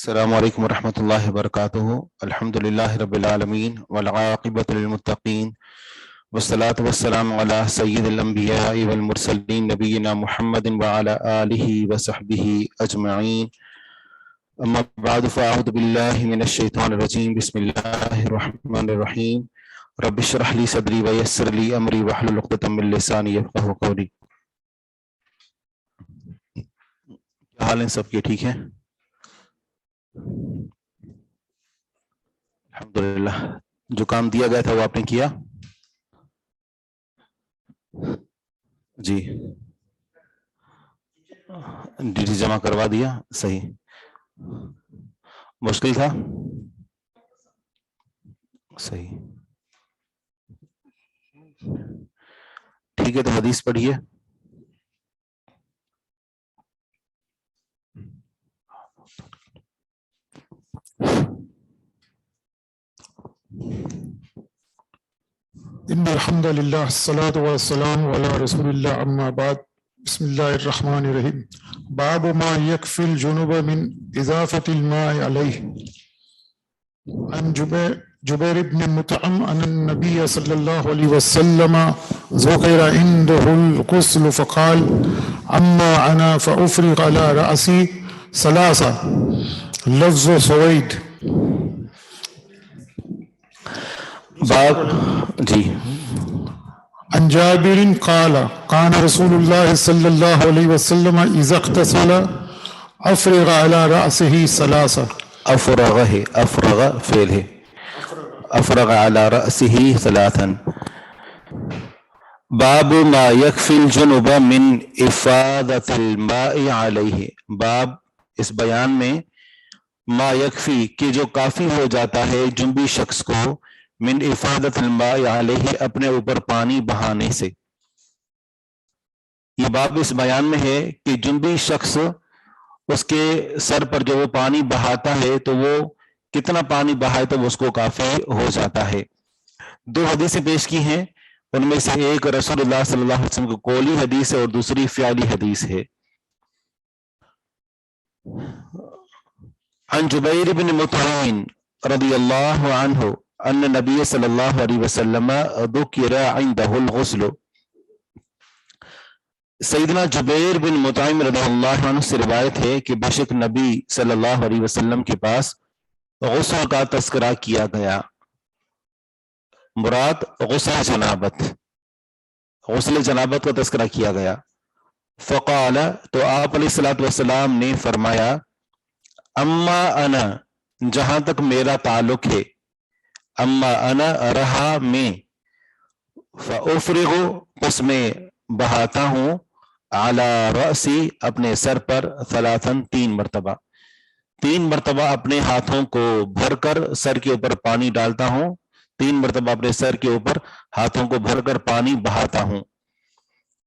السلام علیکم ورحمۃ اللہ وبرکاتہ۔ الحمد للہ رب العالمین والعاقبۃ للمتقین والصلاۃ والسلام علی سید الانبیاء والمرسلین نبینا محمد وعلی آلہ وصحبہ اجمعین، اما بعد فاعوذ باللہ من الشیطان الرجیم، بسم اللہ الرحمن الرحیم، رب اشرح لی صدری ویسر لی امری واحلل عقدۃ من لسانی یفقہوا قولی۔ کیا حال ہیں سب کے؟ ٹھیک ہیں الحمدللہ۔ جو کام دیا گیا تھا وہ آپ نے کیا؟ جی، ڈیٹی جمع کروا دیا؟ صحیح۔ مشکل تھا؟ صحیح، ٹھیک ہے۔ تو حدیث پڑھیے۔ ان الحمد للہ الصلاۃ والسلام علی رسول اللہ، اما بعد، بسم اللہ الرحمن الرحیم۔ باب ما یکفی الجنوب من اضافۃ الماء علیہ۔ عن جبیر بن مطعم ان النبی صلی اللہ علیہ وسلم ذکر عنده الغسل فقال اما انا فافرغ على رأسی ثلاثا، لفظ سوید۔ باب جی، عن جابر قال كان رسول الله صلى الله عليه وسلم إذا اغتسل أفرغ على رأسه ثلاثة۔ افرغ فعل ہے، افرغ على رأسه ثلاثا۔ باب ما یکفی الجنوب من افادۃ الماء علیہ۔ باب اس بیان میں ما یکفی کہ جو کافی ہو جاتا ہے جنبی شخص کو، من افادۃ الماء علیہ اپنے اوپر پانی بہانے سے۔ یہ باب اس بیان میں ہے کہ جنبی شخص، اس کے سر پر جو وہ پانی بہاتا ہے تو وہ کتنا پانی بہائے تو اس کو کافی ہو جاتا ہے۔ دو حدیثیں پیش کی ہیں، ان میں سے ایک رسول اللہ صلی اللہ علیہ وسلم کی قولی حدیث ہے اور دوسری فعلی حدیث ہے۔ عن جبیر بن مطعم رضی اللہ عنہ ان نبی صلی اللہ علیہ وسلم ذکر عنده الغسل۔ سیدنا جبیر بن مطعم رضی اللہ عنہ سے روایت ہے کہ بے شک نبی صلی اللہ علیہ وسلم کے پاس غسل کا تذکرہ کیا گیا۔ مراد غسل جنابت، غسل جنابت کا تذکرہ کیا گیا۔ فقال، تو آپ علیہ الصلوۃ والسلام نے فرمایا، اما انا، جہاں تک میرا تعلق ہے، اما انا رہا میں، فافرغ پس میں بہاتا ہوں، علی رأسی اپنے سر پر، ثلاثاً تین مرتبہ، تین مرتبہ اپنے ہاتھوں کو بھر کر سر کے اوپر پانی ڈالتا ہوں، تین مرتبہ اپنے سر کے اوپر ہاتھوں کو بھر کر پانی بہاتا ہوں۔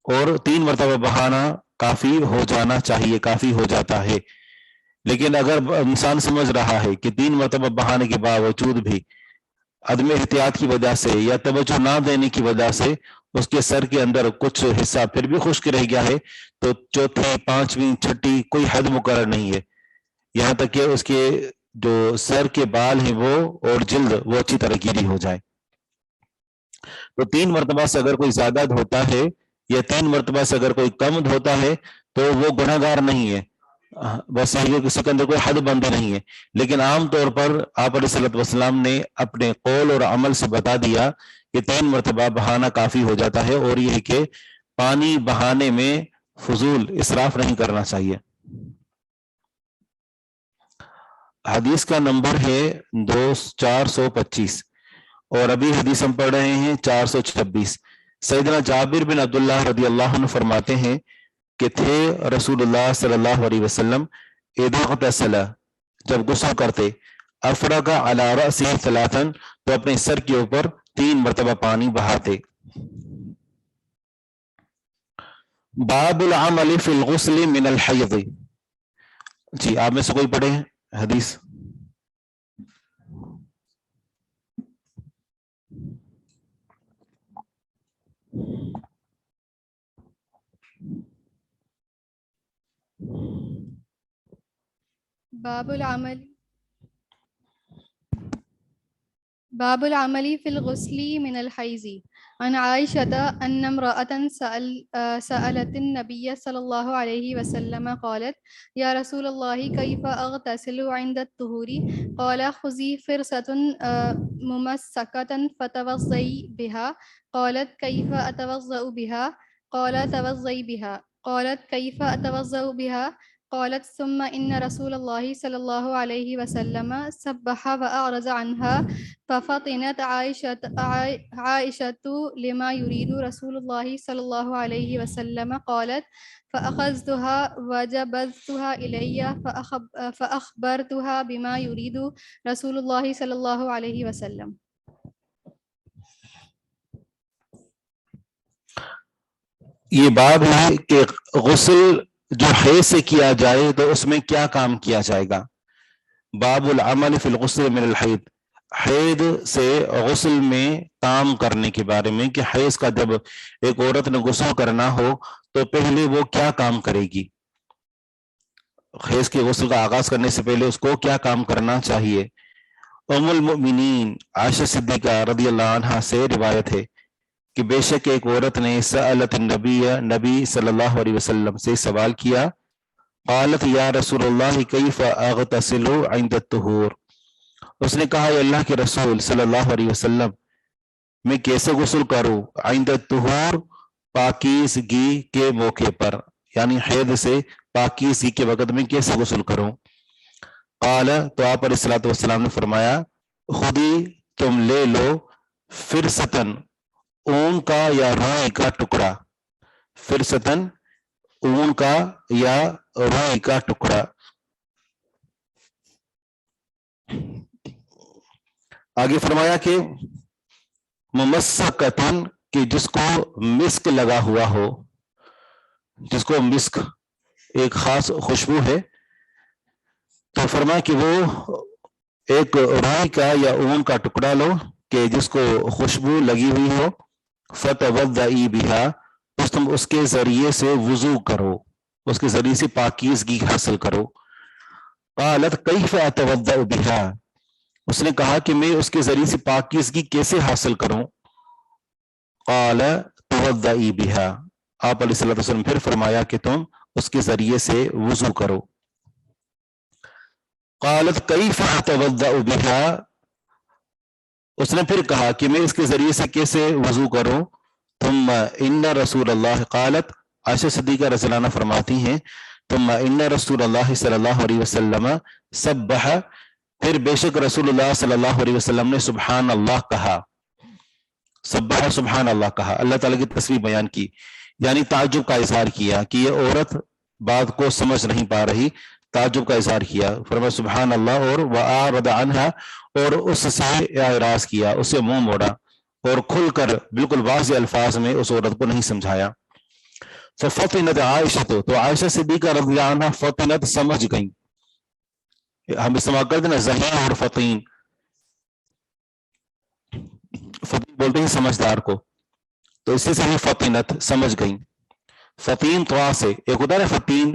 اور تین مرتبہ بہانا کافی ہو جانا چاہیے، کافی ہو جاتا ہے۔ لیکن اگر انسان سمجھ رہا ہے کہ تین مرتبہ بہانے کے باوجود بھی عدم احتیاط کی وجہ سے یا توجہ نہ دینے کی وجہ سے اس کے سر کے اندر کچھ حصہ پھر بھی خشک رہ گیا ہے، تو چوتھی، پانچویں، چھٹی کوئی حد مقرر نہیں ہے، یہاں تک کہ اس کے جو سر کے بال ہیں وہ اور جلد وہ اچھی طرح گیلی ہو جائے۔ تو تین مرتبہ سے اگر کوئی زیادہ دھوتا ہے یا تین مرتبہ سے اگر کوئی کم دھوتا ہے تو وہ گناہ گار نہیں ہے، بس یہ کسی کے اندر کوئی حد بندی نہیں ہے۔ لیکن عام طور پر آپ علیہ الصلوۃ والسلام نے اپنے قول اور عمل سے بتا دیا کہ تین مرتبہ بہانا کافی ہو جاتا ہے، اور یہ کہ پانی بہانے میں فضول اسراف نہیں کرنا چاہیے۔ حدیث کا نمبر ہے 425 اور ابھی حدیث ہم پڑھ رہے ہیں 426۔ سیدنا جابر بن عبداللہ رضی اللہ عنہ فرماتے ہیں کہ تھے رسول اللہ صلی اللہ علیہ وسلم اذا اغتسل، جب غسل کرتے، افرغ علی رأسہ ثلاثا، تو اپنے سر کے اوپر تین مرتبہ پانی بہاتے۔ باب العمل فی الغسل من الحیض۔ جی، آپ میں سے کوئی پڑھے ہیں حدیث؟ باب العمل في الغسل من الحيض. عن عائشة أن امرأة سألت النبي صلى الله عليه وسلم قالت: يا رسول الله كيف أغتسل عند الطهور؟ قال: خذي فرصة ممسكة فتوضئي بها. قالت: كيف أتوضأ بها؟ قال: توضئي بها. قالت: كيف أتوضأ بها؟ قالت: ثم إن رسول الله صلى الله عليه وسلم سبح وأعرض عنها ففطنت عائشة لما يريد رسول الله صلى الله عليه وسلم. قالت: فأخذتها وجبذتها إلي فأخبرتها بما يريد رسول الله صلى الله عليه وسلم. یہ باب ہے کہ غسل جو حیض سے کیا جائے تو اس میں کیا کام کیا جائے گا. باب العمل فی الغسل من الحیض، حیض سے غسل میں کام کرنے کے بارے میں کہ حیض کا جب ایک عورت نے غسل کرنا ہو تو پہلے وہ کیا کام کرے گی. حیض کے غسل کا آغاز کرنے سے پہلے اس کو کیا کام کرنا چاہیے. ام المؤمنین عائشہ صدیقہ رضی اللہ عنہا سے روایت ہے کہ بے شک ایک عورت نے سألت نبی صلی اللہ علیہ وسلم سے سوال کیا. قالت: یا رسول اللہ کیف اغتسل عند الطہور؟ اس نے کہا: اے اللہ کے رسول صلی اللہ علیہ وسلم میں کیسے غسل کروں عند الطہور، پاکیزگی کے موقع پر، یعنی حیض سے پاکیزگی کے وقت میں کیسے غسل کروں. قال، تو آپ علیہ الصلوۃ والسلام نے فرمایا: خودی تم لے لو فرستن، اون کا یا روئی کا ٹکڑا، فرستن اون کا یا روئی کا ٹکڑا. آگے فرمایا کہ ممسکتن، کہ جس کو مسک لگا ہوا ہو، جس کو مسک ایک خاص خوشبو ہے، تو فرمایا کہ وہ ایک روئی کا یا اون کا ٹکڑا لو کہ جس کو خوشبو لگی ہوئی ہو. فتوضئی بہا، بس تم اس کے ذریعے سے وضو کرو، اس کے ذریعے سے پاکیزگی حاصل کرو. قالت کیف اتوضأ بہا، اس نے کہا کہ میں اس کے ذریعے سے پاکیزگی کیسے حاصل کروں. قال توضئی بہا، آپ علیہ الصلوۃ والسلام پھر فرمایا کہ تم اس کے ذریعے سے وضو کرو. قالت کیف اتوضأ بہا، اس نے پھر کہا کہ میں اس کے ذریعے سے کیسے وضو کروں. ثم ان رسول اللہ، قالت عائشہ صدیقہ رضی اللہ عنہ فرماتی ہیں ثم ان رسول اللہ صلی اللہ علیہ وسلم سبح، پھر بے شک رسول اللہ صلی اللہ علیہ وسلم نے سبحان اللہ کہا. سبح سبحان اللہ کہا، اللہ تعالیٰ کی تسبیح بیان کی، یعنی تعجب کا اظہار کیا کہ یہ عورت بات کو سمجھ نہیں پا رہی، تعجب کا اظہار کیا. فرمایا سبحان اللہ، اور وَأَعْرَضَ عَنْهَا، اور اس سے اعراض کیا، اس سے منہ موڑا اور کھل کر بالکل واضح الفاظ میں اس عورت کو نہیں سمجھایا. فَفَطِنَتْ عَائِشَةُ، تو عائشہ صدیقہ رضی اللہ عنہ فطنت سمجھ گئیں. ہم استعمال کرتے نا ذہین اور فطین، فطین بولتے ہیں سمجھدار کو، تو اسی سے ہی فطنت سمجھ گئیں. فطین تو سے ایک ہوتا ہے فطین،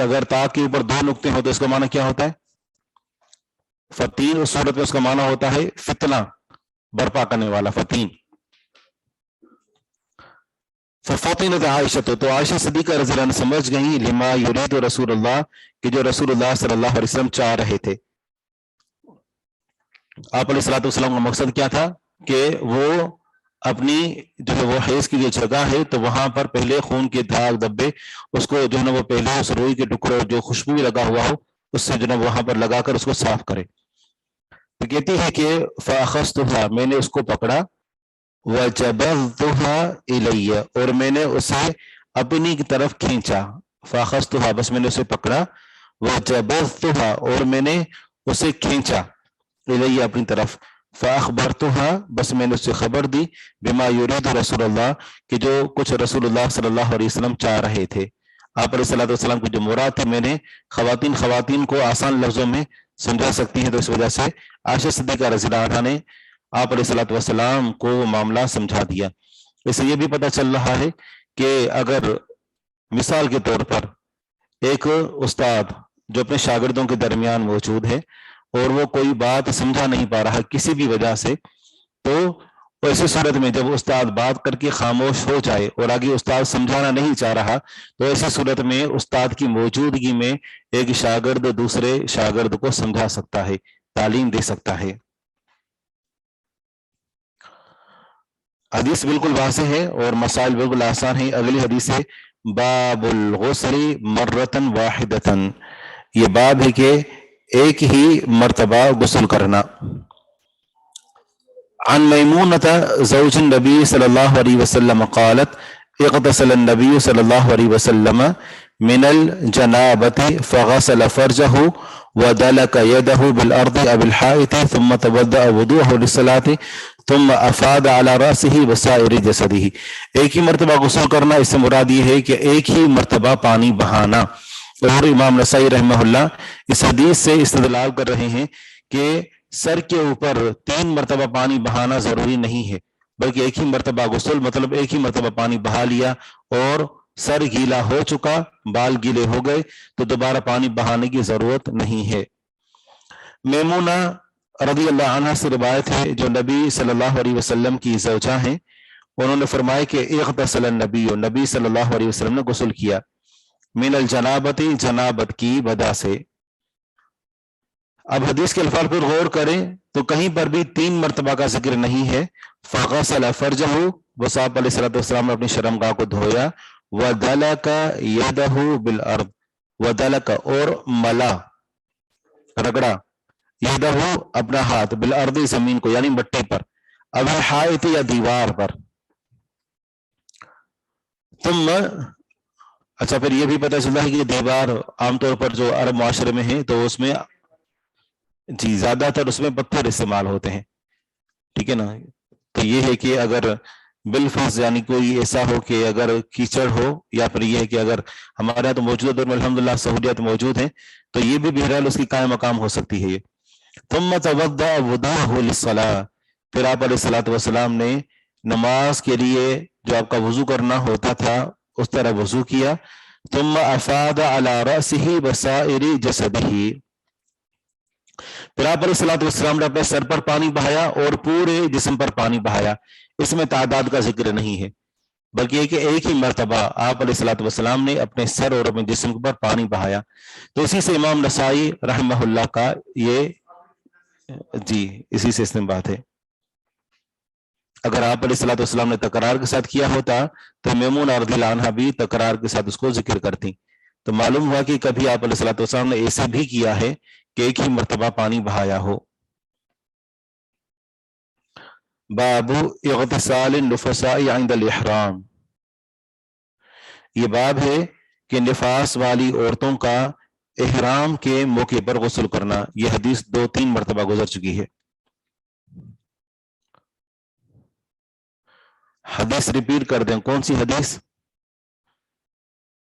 اگر تا کے اوپر دو نقطے ہو تو اس کا معنی کیا ہوتا ہے. فطین اس صورت میں اس کا معنی ہوتا ہے فتنہ، برپا کرنے والا، فطین. ففطنت عائشہ، تو عائشہ صدیقہ رضی اللہ عنہ سمجھ گئیں لما یرید رسول اللہ، کہ جو رسول اللہ صلی اللہ علیہ وسلم چاہ رہے تھے. آپ علیہ الصلوۃ والسلام کا مقصد کیا تھا کہ وہ اپنی جو ہے وہ حیض کی جو جگہ ہے تو وہاں پر پہلے خون کے داغ دبے، اس کو جو ہے نا وہ پہلے اس روئی کے ٹکڑے جو خوشبو لگا ہوا ہو اس سے جو ہے وہاں پر لگا کر اس کو صاف کرے. تو کہتی ہے کہ فاخذتها، میں نے اس کو پکڑا، وجبذتها الی، اور میں نے اسے اپنی کی طرف کھینچا. فاخذتها، بس میں نے اسے پکڑا، وجبذتها، اور میں نے اسے کھینچا، الی، اپنی طرف. فاخبرتها، بس میں نے اسے خبر دی، بما یرید رسول اللہ، کہ جو کچھ رسول اللہ صلی اللہ علیہ وسلم چاہ رہے تھے. آپ علیہ الصلوۃ والسلام کی جو مراد تھی، میں نے خواتین کو آسان لفظوں میں سمجھا سکتی ہیں، تو اس وجہ سے عائشہ صدیقہ رضی اللہ عنہا نے آپ علیہ الصلوۃ والسلام کو وہ معاملہ سمجھا دیا. اس سے یہ بھی پتہ چل رہا ہے کہ اگر مثال کے طور پر ایک استاد جو اپنے شاگردوں کے درمیان موجود ہے اور وہ کوئی بات سمجھا نہیں پا رہا کسی بھی وجہ سے، تو ایسی صورت میں جب استاد بات کر کے خاموش ہو جائے اور آگے استاد سمجھانا نہیں چاہ رہا، تو ایسی صورت میں استاد کی موجودگی میں ایک شاگرد دوسرے شاگرد کو سمجھا سکتا ہے، تعلیم دے سکتا ہے۔ حدیث بالکل واضح ہے اور مسائل بالکل آسان ہیں۔ اگلی حدیث ہے باب الغسل مرتن واحدتن، یہ باب ہے کہ ایک ہی مرتبہ غسل کرنا۔ عن میمونۃ زوج النبی صلی اللہ علیہ وسلم قالت اغتسل النبی صلی اللہ علیہ وسلم من الجنابۃ فغسل فرجہ ودلک یدہ بالارض او بالحائط ثم توضأ وضوءہ للصلاۃ ثم افاد على رأسہ وسائر جسدہ۔ ایک ہی مرتبہ غسل کرنا، اس سے مراد یہ ہے کہ ایک ہی مرتبہ پانی بہانا۔ اور امام نسائی رحمہ اللہ اس حدیث سے استدلال کر رہے ہیں کہ سر کے اوپر 3 مرتبہ پانی بہانا ضروری نہیں ہے، بلکہ ایک ہی مرتبہ غسل مطلب ایک ہی مرتبہ پانی بہا لیا اور سر گیلا ہو چکا، بال گیلے ہو گئے تو دوبارہ پانی بہانے کی ضرورت نہیں ہے۔ میمونہ رضی اللہ عنہ سے روایت ہے، جو نبی صلی اللہ علیہ وسلم کی زوجہ ہیں، انہوں نے فرمایا کہ اغتسل النبی، نبی صلی اللہ علیہ وسلم نے غسل کیا، من الجنابت، جنابت کی وجہ سے۔ اب حدیث کے الفاظ پر غور کریں تو کہیں پر بھی 3 مرتبہ کا ذکر نہیں ہے۔ فغسل فرجہ، بس آپ علیہ الصلوۃ والسلام نے اپنی شرمگاہ کو دھویا، ودلک یدہ بالارض، ودلک اور ملا رگڑا، یدہ اپنا ہاتھ، بالارض زمین کو یعنی مٹی پر، اب حائط یا دیوار پر۔ ثم اچھا پھر یہ بھی پتہ چلتا ہے کہ دیوار عام طور پر جو عرب معاشرے میں ہے تو اس میں جی زیادہ تر اس میں پتھر استعمال ہوتے ہیں، ٹھیک ہے نا۔ تو یہ ہے کہ اگر بالفرض یعنی کوئی ایسا ہو کہ اگر کیچڑ ہو، یا پھر یہ ہے کہ اگر ہمارے یہاں تو موجودہ دور میں الحمدللہ سہولیات موجود ہیں تو یہ بھی بہرحال اس کی قائم مقام ہو سکتی ہے یہ۔ ثم توضأ وضوءہ للصلاۃ، پھر آپ علیہ الصلوۃ والسلام نے نماز کے لیے جو آپ کا وضو کرنا ہوتا تھا اس طرح وضو کیا۔ ثم افاض علی رأسہ وسائر جسدہ، پھر آپ علیہ الصلوۃ والسلام نے اپنے سر پر پانی بہایا اور پورے جسم پر پانی بہایا۔ اس میں تعداد کا ذکر نہیں ہے، بلکہ یہ کہ ایک ہی مرتبہ آپ علیہ الصلوۃ والسلام نے اپنے سر اور اپنے جسم پر پانی بہایا۔ تو اسی سے امام نسائی رحمہ اللہ کا یہ جی اسی سے استنباط ہے۔ اگر آپ علیہ الصلوۃ والسلام نے تکرار کے ساتھ کیا ہوتا تو میمونہ رضی اللہ عنہا بھی تکرار کے ساتھ اس کو ذکر کرتی، تو معلوم ہوا کہ کبھی آپ علیہ الصلوۃ والسلام نے ایسے بھی کیا ہے کہ ایک ہی مرتبہ پانی بہایا ہو۔ باب اغتسال النفساء عند الاحرام، یہ باب ہے کہ نفاس والی عورتوں کا احرام کے موقع پر غسل کرنا۔ یہ حدیث 2-3 مرتبہ گزر چکی ہے۔ حدیث ریپیٹ کر دیں، کون سی حدیث؟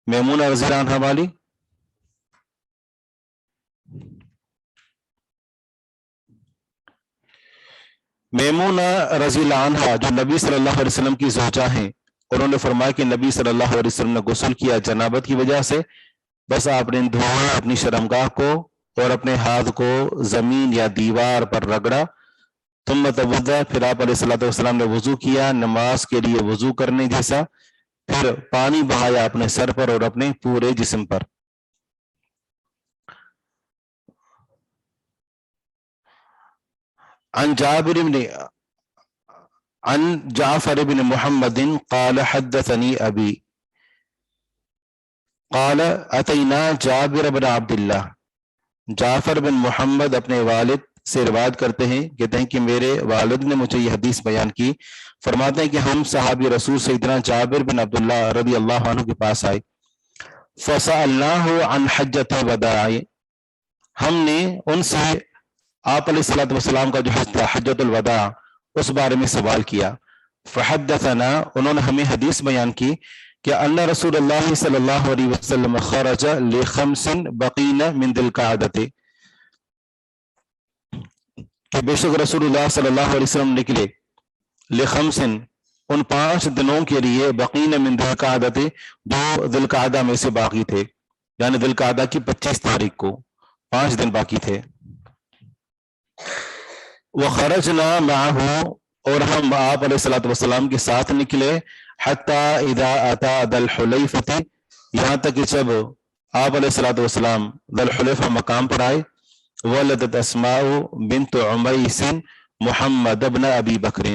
میمونہ رضی اللہ عنہا والی؟ میمونہ رضی اللہ عنہا جو نبی صلی اللہ علیہ وسلم کی زوجہ ہیں، انہوں نے فرمایا کہ نبی صلی اللہ علیہ وسلم نے غسل کیا جنابت کی وجہ سے، بس آپ نے دھویا اپنی شرمگاہ کو اور اپنے ہاتھ کو زمین یا دیوار پر رگڑا۔ ثم توضأ، پھر آپ علیہ الصلوۃ والسلام نے وضو کیا نماز کے لیے وضو کرنے جیسا، پھر پانی بہایا اپنے سر پر اور اپنے پورے جسم پر۔ عن جعفر بن محمد قال حدثني ابي قال اتينا جابر بن عبد اللہ، جعفر بن محمد اپنے والد سے روایت کرتے ہیں، کہتے ہیں کہ میرے والد نے مجھے یہ حدیث بیان کی، فرماتے ہیں کہ ہم صحابی رسول سیدنا جابر بن عبداللہ رضی اللہ عنہ کے پاس آئے، فسألناه عن حجۃ الوداع، ہم نے ان سے آپ علیہ الصلوۃ والسلام کا جو حج تھا حجۃ الوداع اس بارے میں سوال کیا۔ فحدثنا، انہوں نے ہمیں حدیث بیان کی کہ ان رسول اللہ صلی اللہ علیہ وسلم خرج لخمس بقین من ذی القعدۃ، کہ بے شک رسول اللہ صلی اللہ علیہ وسلم نکلے لخمس ان 5 دنوں کے لیے، بقین من ذی القعدۃ جو ذی القعدہ میں سے باقی تھے، یعنی ذوالقعدہ کی 25 تاریخ کو، 5 دن باقی تھے. وخرجنا معه، اور ہم آپ علیہ الصلوۃ والسلام کے ساتھ نکلے، حتی اذا اتی ذی الحلیفہ، یہاں تک کہ جب آپ علیہ الصلوۃ والسلام ذی الحلیفہ مقام پر آئے. ولدت اسماء بنت عمیس محمد ابن ابی بکر،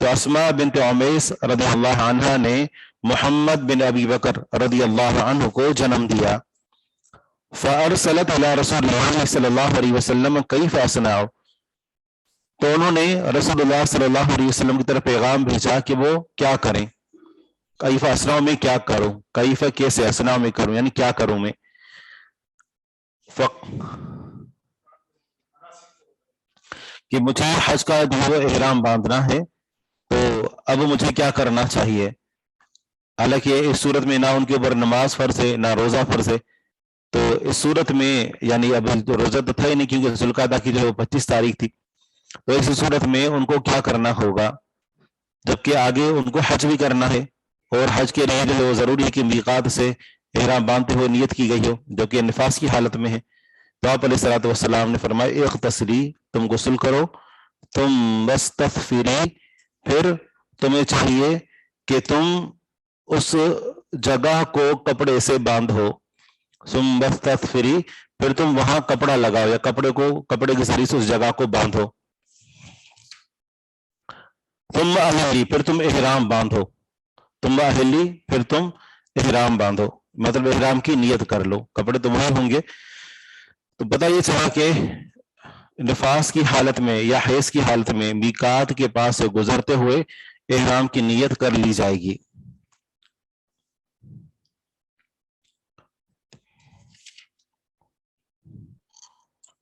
تو اسماء بنت عمیس رضی اللہ عنہ نے محمد بن ابی بکر رضی اللہ عنہ کو جنم دیا. فارسلت الی رسول اللہ صلی اللہ علیہ وسلم کیف اصنع، تو انہوں نے رسول اللہ صلی اللہ علیہ وسلم کی طرف پیغام بھیجا کہ وہ کیا کریں. کیف اصنع میں کیا کروں، کیف کیسے، اصنع میں کروں یعنی کیا کروں میں. کہ مجھے حج کا جو احرام باندھنا ہے تو اب مجھے کیا کرنا چاہیے. حالانکہ اس صورت میں نہ ان کے اوپر نماز فرض ہے نہ روزہ فرض ہے، تو اس صورت میں یعنی اب روزہ تو تھا ہی نہیں کیونکہ ذوالقعدہ کی جو 25 تاریخ تھی، تو اس صورت میں ان کو کیا کرنا ہوگا، جبکہ آگے ان کو حج بھی کرنا ہے، اور حج کے لیے جو ہے وہ ضروری ہے کہ میقات سے احرام باندھتے ہوئے نیت کی گئی ہو، جو کہ نفاس کی حالت میں ہے. تو آپ علیہ الصلوۃ والسلام نے فرمایا اغتسلی، تم غسل کرو، تم واستغفری، پھر تمہیں چاہیے کہ تم اس جگہ کو کپڑے سے باندھو. ثم واستغفری، پھر تم وہاں کپڑا لگاؤ یا کپڑے کے ذریعے سے اس جگہ کو باندھو. ثم احلی، پھر تم احرام باندھو. ثم احلی، پھر تم احرام باندھو، مطلب احرام کی نیت کر لو، کپڑے تو وہی ہوں گے. تو پتہ یہ چلا کہ نفاس کی حالت میں یا حیض کی حالت میں میقات کے پاس سے گزرتے ہوئے احرام کی نیت کر لی جائے گی.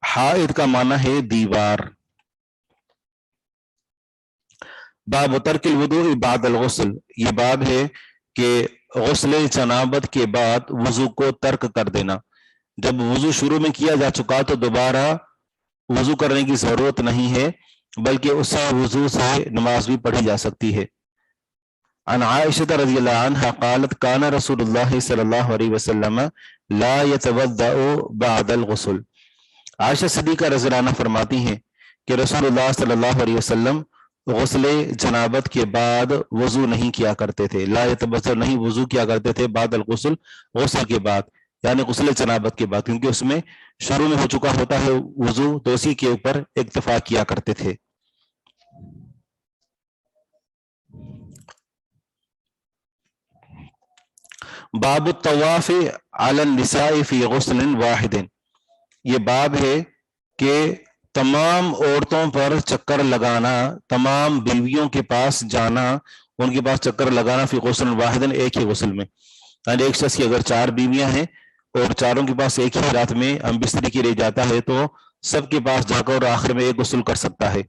حائط کا معنی ہے دیوار. باب ترک الوضوء بعد الغسل، یہ باب ہے کہ غسل جنابت کے بعد وضو کو ترک کر دینا. جب وضو شروع میں کیا جا چکا تو دوبارہ وضو کرنے کی ضرورت نہیں ہے، بلکہ اس وضو سے نماز بھی پڑھی جا سکتی ہے. عن عائشہ رضی اللہ عنہ قالت کان رسول اللہ صلی اللہ علیہ وسلم لا يتوضأ بعد الغسل. عائشہ صدیقہ رضی اللہ عنہ فرماتی ہیں کہ رسول اللہ صلی اللہ علیہ وسلم غسل جنابت کے بعد وضو نہیں کیا کرتے تھے. لا يتوضأ، نہیں وضو کیا کرتے تھے، بعد الغسل، غسل کے بعد یعنی غسل جنابت کے بعد، کیونکہ اس میں شروع میں ہو چکا ہوتا ہے وضو، تو اسی کے اوپر اکتفا کیا کرتے تھے. باب الطواف علی النساء فی غسل واحد، یہ باب ہے کہ تمام عورتوں پر چکر لگانا، تمام بیویوں کے پاس جانا، ان کے پاس چکر لگانا فی غسل واحد، ایک ہی غسل میں. یعنی ایک شخص کی اگر 4 بیویاں ہیں اور چاروں کے پاس ایک ہی رات میں ہم بستری کے لیے جاتا ہے تو سب کے پاس جا کر آخر میں ایک غسل کر سکتا ہے.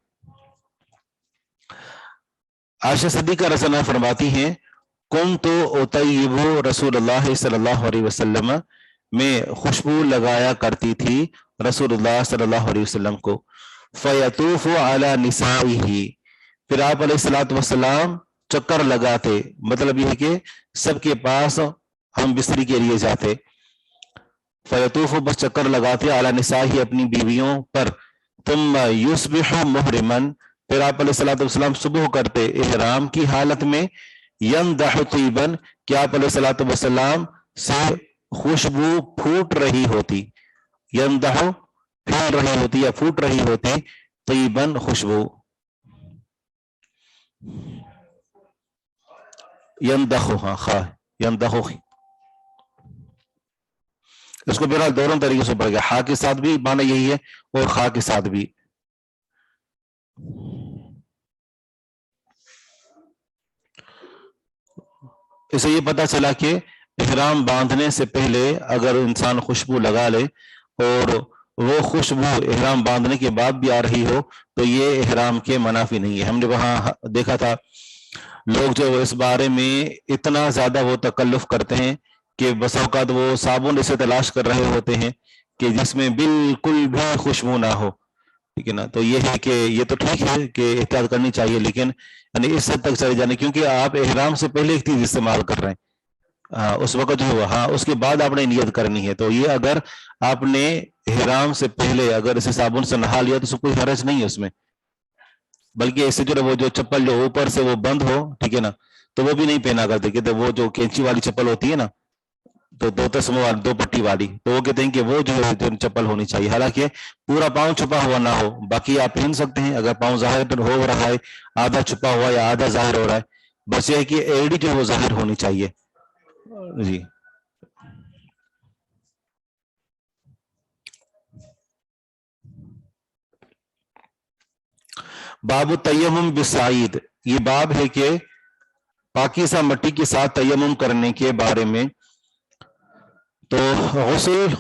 عائشہ صدیقہ رضی اللہ عنہا فرماتی ہیں کنت اطیب رسول اللہ صلی اللہ علیہ وسلم، میں خوشبو لگایا کرتی تھی رسول اللہ صلی اللہ علیہ وسلم کو. فیطوف علی نسائہ، پھر آپ علیہ الصلوۃ والسلام چکر لگاتے، مطلب یہ ہے کہ سب کے پاس ہم بستری کے لیے جاتے. فیطوف، بس چکر لگاتے، علی نسائہ، اپنی بیویوں پر. ثم یصبح محرما، پھر آپ علیہ الصلوۃ والسلام صبح کرتے احرام کی حالت میں. یندح طیبا، کہ آپ علیہ الصلوۃ والسلام سے خوشبو پھوٹ رہی ہوتی. یندح پھیل رہی ہوتی یا پھوٹ رہی ہوتی، طیباً خوشبو. یندخ، ہاں خواہ یندخ، اس کو بہرحال دونوں طریقے سے پڑھ گیا، ہا کے ساتھ بھی معنی یہی ہے اور خا کے ساتھ بھی. اسے یہ پتا چلا کہ احرام باندھنے سے پہلے اگر انسان خوشبو لگا لے اور وہ خوشبو احرام باندھنے کے بعد بھی آ رہی ہو تو یہ احرام کے منافی نہیں ہے. ہم نے وہاں دیکھا تھا لوگ جو اس بارے میں اتنا زیادہ وہ تکلف کرتے ہیں کہ بس اوقات وہ صابن اسے تلاش کر رہے ہوتے ہیں کہ جس میں بالکل بھی خوشبو نہ ہو، ٹھیک ہے نا. تو یہ ہے کہ یہ تو ٹھیک ہے کہ احتیاط کرنی چاہیے، لیکن یعنی اس حد تک چلے جانے، کیونکہ آپ احرام سے پہلے ایک چیز استعمال کر رہے ہیں اس وقت جو ہوا، ہاں اس کے بعد آپ نے نیت کرنی ہے. تو یہ اگر آپ نے احرام سے پہلے اگر اسے صابن سے نہا لیا تو اس کوئی حرج نہیں ہے اس میں، بلکہ اس سے جو وہ جو چپل جو اوپر سے وہ بند ہو، ٹھیک ہے نا، تو وہ بھی نہیں پہنا کرتے. کہتے وہ جو کینچی والی چپل ہوتی ہے نا، تو دو تسموں والی، دو پٹی والی، تو وہ کہتے ہیں کہ وہ جو چپل ہونی چاہیے، حالانکہ پورا پاؤں چھپا ہوا نہ ہو. باقی آپ پہن سکتے ہیں اگر پاؤں ظاہر پر ہو رہا ہے، آدھا چھپا ہوا یا آدھا ظاہر ہو رہا ہے، بس یہ ہے کہ ایڑی جو وہ ظاہر ہونی چاہیے. جی باب التیمم بالصعید، یہ باب ہے کہ پاکیزہ مٹی کے ساتھ تیمم کرنے کے بارے میں. تو غسل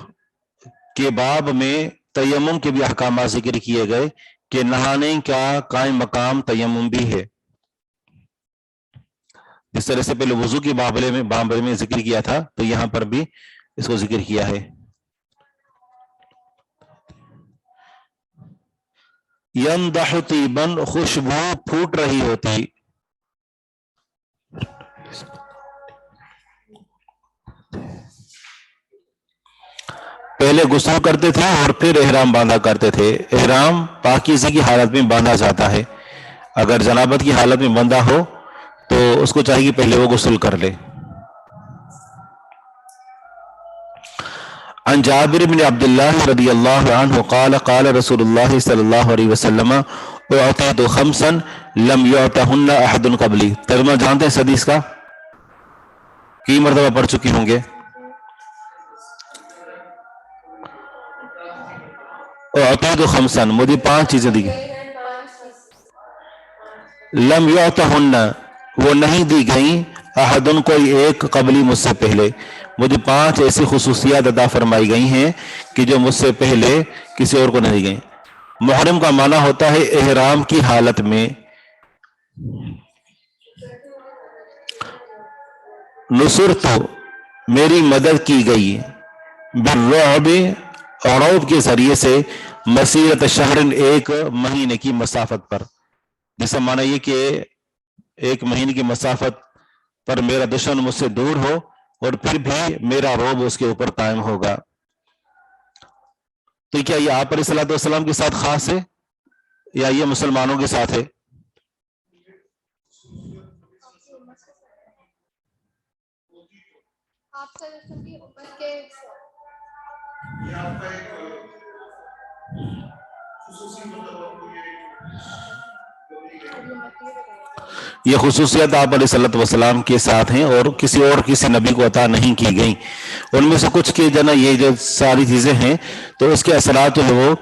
کے باب میں تیمم کے بھی احکامات ذکر کیے گئے کہ نہانے کا قائم مقام تیمم بھی ہے. جس طرح سے پہلے وضو کے معاملے میں ذکر کیا تھا، تو یہاں پر بھی اس کو ذکر کیا ہے. یندح طیباً، خوشبو پھوٹ رہی ہوتی. پہلے غسل کرتے تھے اور پھر احرام باندھا کرتے تھے. احرام پاکیزگی کی حالت میں باندھا جاتا ہے. اگر جنابت کی حالت میں بندھا ہو تو اس کو چاہیے پہلے وہ غسل کر لے. عن جابر بن عبد اللہ رضی اللہ عنہ قال قال رسول اللہ صلی اللہ علیہ وسلم اعطیت خمسا لم یعطہن احد قبلی. ترجمہ جانتے ہیں اس حدیث کا؟ کئی مرتبہ پڑھ چکی ہوں گے. اعطیت خمسا، مجھے 5 چیزیں دی گئی. لم یعطہن، وہ نہیں دی گئیں، احد، کوئی ایک، قبلی، مجھ سے پہلے. مجھے 5 ایسی خصوصیات عطا فرمائی گئی ہیں کہ جو مجھ سے پہلے کسی اور کو نہیں دی گئیں. محرم کا معنی ہوتا ہے احرام کی حالت میں. نصرت، میری مدد کی گئی، بالرعب، رعب کے ذریعے سے، مسیرت شہر، ایک مہینے کی مسافت پر. جس کا معنی یہ کہ 1 مہینے کی مسافت پر میرا دشمن مجھ سے دور ہو اور پھر بھی میرا رعب اس کے اوپر قائم ہوگا. تو کیا یہ آپ علیہ الصلوۃ والسلام کے ساتھ خاص ہے یا یہ مسلمانوں کے ساتھ ہے؟ یہ خصوصیات آپ علیہ الصلوۃ والسلام کے ساتھ ہیں اور کسی نبی کو عطا نہیں کی گئیں. ان میں سے کچھ کے جو نا یہ جو ساری چیزیں ہیں تو اس کے اثرات جو ہے وہ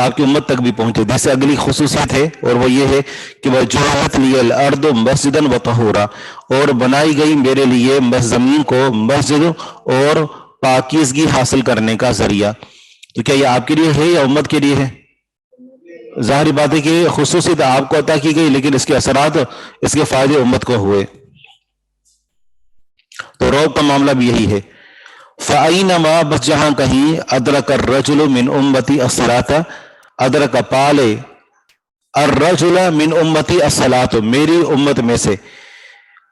آپ کی امت تک بھی پہنچے. جیسے اگلی خصوصیت ہے اور وہ یہ ہے کہ وہ جعلت لی الارض مسجدا وطہورا، اور بنائی گئی میرے لیے زمین کو مسجد اور پاکیزگی حاصل کرنے کا ذریعہ. تو کیا یہ آپ کے لیے ہے یا امت کے لیے ہے؟ ظاہری بات ہے کہ خصوصیت آپ کو عطا کی گئی لیکن اس کے اثرات، اس کے فائدے امت کو ہوئے. تو روب کا معاملہ بھی یہی ہے. فَأَيْنَمَا، بس جہاں کہیں، أَدْرَكَ الرَّجُلُ مِنْ أُمَّتِي الصَّلَاةَ، أَدْرَكَ پالے، الرَّجُلَ مِنْ أُمَّتِي الصَّلَاةُ، میری امت میں سے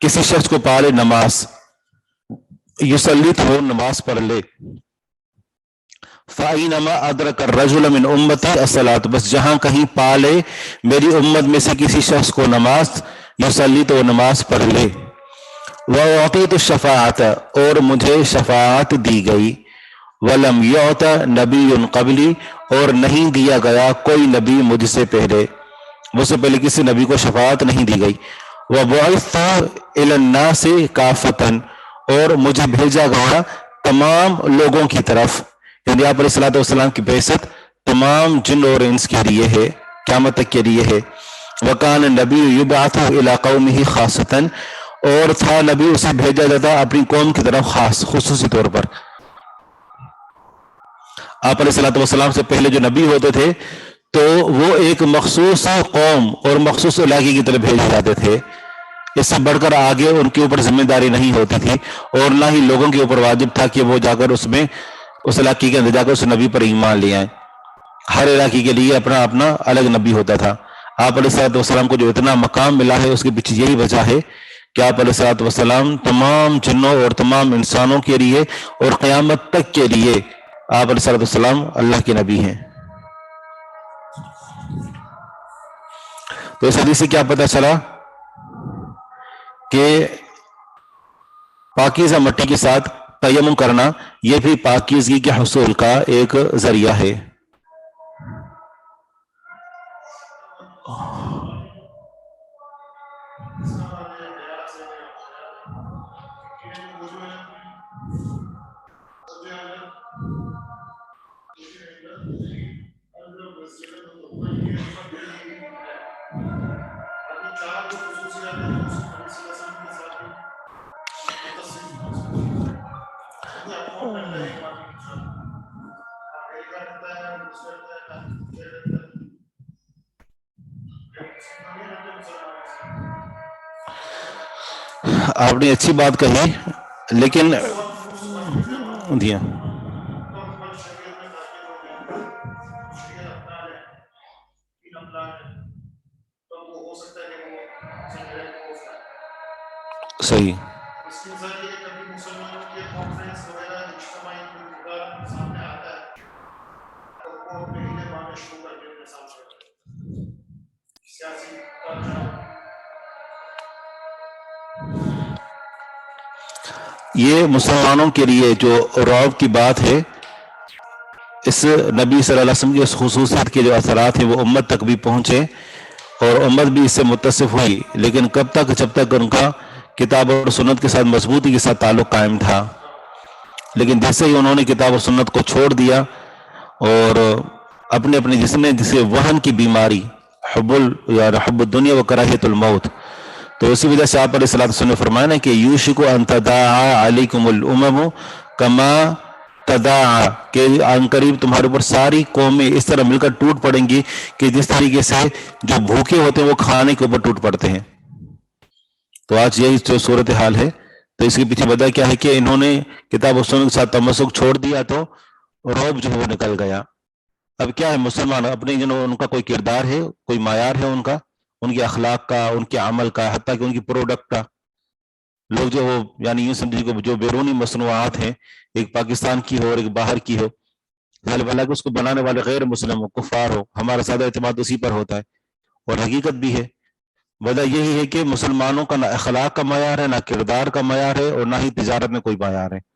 کسی شخص کو پالے نماز، یصلی، تو نماز پڑھ لے. فَأَيْنَمَا أَدْرَكَ الرَّجُلَ مِنْ أُمَّتِي الصَّلَاةُ، بس جہاں کہیں پالے میری امت میں سے کسی شخص کو نماز، یصلی، تو نماز پڑھ لے. وَأُعْطِيتُ الشَّفَاعَةَ، اور مجھے شفاعت دی گئی. وَلَمْ يُعْطَ نَبِيٌّ قَبْلِي، اور نہیں دیا گیا کوئی نبی مجھ سے پہلے، مجھ سے پہلے کسی نبی کو شفاعت نہیں دی گئی. وَبُعِثْتُ إِلَى النَّاسِ كَافَّةً، اور مجھے بھیجا گیا تمام لوگوں کی طرف. یعنی آپ علیہ الصلوۃ والسلام کی بعثت تمام جن اور انس کے لیے ہے، قیامت تک کے لیے ہے. وَكَانَ النَّبِيُّ يُبْعَثُ إِلَى قَوْمِهِ خَاصَّةً، اور تھا نبی اسے بھیجا جاتا اپنی قوم کی طرف خاص خصوصی طور پر. آپ علیہ الصلوۃ والسلام سے پہلے جو نبی ہوتے تھے تو وہ ایک مخصوص قوم اور مخصوص علاقے کی طرف بھیجے جاتے تھے. اس سے بڑھ کر آگے ان کے اوپر ذمہ داری نہیں ہوتی تھی اور نہ ہی لوگوں کے اوپر واجب تھا کہ وہ جا کر اس علاقے کے اندر جا کر اس نبی پر ایمان لے آئیں. ہر علاقے کے لیے اپنا اپنا الگ نبی ہوتا تھا. آپ علیہ الصلوۃ والسلام کو جو اتنا مقام ملا ہے اس کے پیچھے یہی وجہ ہے کہ آپ علیہ الصلوۃ والسلام تمام جنوں اور تمام انسانوں کے لیے اور قیامت تک کے لیے آپ علیہ الصلوۃ والسلام اللہ کے نبی ہیں۔ تو اس حدیث سے کیا پتہ چلا کہ پاکیزہ مٹی کے ساتھ تیمم کرنا یہ بھی پاکیزگی کے حصول کا ایک ذریعہ ہے۔ آپ نے اچھی بات کہی، لیکن دیا صحیح یہ مسلمانوں کے لیے جو رعب کی بات ہے، اس نبی صلی اللہ علیہ وسلم کی اس خصوصیت کے جو اثرات ہیں وہ امت تک بھی پہنچے اور امت بھی اس سے متصف ہوئی، لیکن کب تک؟ جب تک ان کا کتاب اور سنت کے ساتھ مضبوطی کے ساتھ تعلق قائم تھا۔ لیکن جیسے ہی انہوں نے کتاب اور سنت کو چھوڑ دیا اور اپنے جسم میں جسے وہن کی بیماری حب الدنیا و کراہیت الموت، تو اسی وجہ سے آپ علیہ الصلوۃ والسلام نے فرمایا نا کہ یوشک ان تداعی علیکم الامم کما تداعی، کہ عن قریب تمہارے اوپر ساری قومیں اس طرح مل کر ٹوٹ پڑیں گی کہ جس طریقے سے جو بھوکے ہوتے ہیں وہ کھانے کے اوپر ٹوٹ پڑتے ہیں۔ تو آج یہی جو صورتحال ہے، تو اس کے پیچھے وجہ کیا ہے کہ انہوں نے کتاب و سنت کے ساتھ تمسک چھوڑ دیا تو رعب جو ہے وہ نکل گیا۔ اب کیا ہے، مسلمان اپنے ان کا کوئی کردار ہے، کوئی معیار ہے ان کا، ان کے اخلاق کا، ان کے عمل کا، حتیٰ کہ ان کی پروڈکٹ کا۔ لوگ جو وہ یعنی یوں سمجھے کہ جو بیرونی مصنوعات ہیں، ایک پاکستان کی ہو اور ایک باہر کی ہو، حالانکہ اس کو بنانے والے غیر مسلم ہو، کفار ہو، ہمارا زیادہ اعتماد اسی پر ہوتا ہے، اور حقیقت بھی ہے۔ وجہ یہی ہے کہ مسلمانوں کا نہ اخلاق کا معیار ہے، نہ کردار کا معیار ہے، اور نہ ہی تجارت میں کوئی معیار ہے۔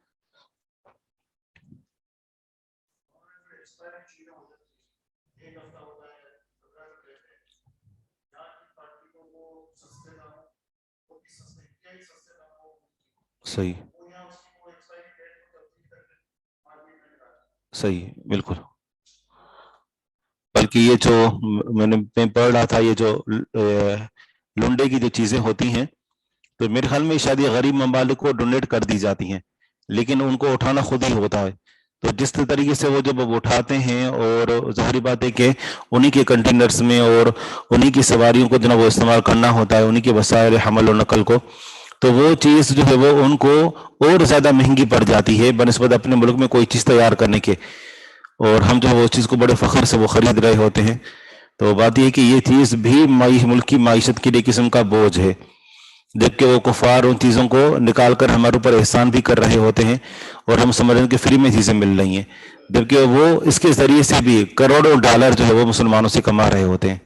صحیح صحیح بالکل۔ بلکہ یہ جو میں پڑھ رہا تھا، یہ جو لنڈے کی جو چیزیں ہوتی ہیں، تو میرے خیال میں شاید یہ غریب ممالک کو ڈونیٹ کر دی جاتی ہیں، لیکن ان کو اٹھانا خود ہی ہوتا ہے۔ تو جس طریقے سے وہ جب اٹھاتے ہیں، اور ظاہری بات ہے کہ انہی کے کنٹینرز میں اور انہی کی سواریوں کو جناب وہ استعمال کرنا ہوتا ہے، انہی کے وسائل حمل و نقل کو، تو وہ چیز جو ہے وہ ان کو اور زیادہ مہنگی پڑ جاتی ہے بنسبت اپنے ملک میں کوئی چیز تیار کرنے کے، اور ہم جو ہے وہ چیز کو بڑے فخر سے وہ خرید رہے ہوتے ہیں۔ تو بات یہ ہے کہ یہ چیز بھی ملک کی معیشت کے لیے قسم کا بوجھ ہے، جبکہ وہ کفار ان چیزوں کو نکال کر ہمارے اوپر احسان بھی کر رہے ہوتے ہیں، اور ہم سمجھ رہے ہیں کہ فری میں چیزیں مل رہی ہیں، جبکہ وہ اس کے ذریعے سے بھی کروڑوں ڈالر جو ہے وہ مسلمانوں سے کما رہے ہوتے ہیں۔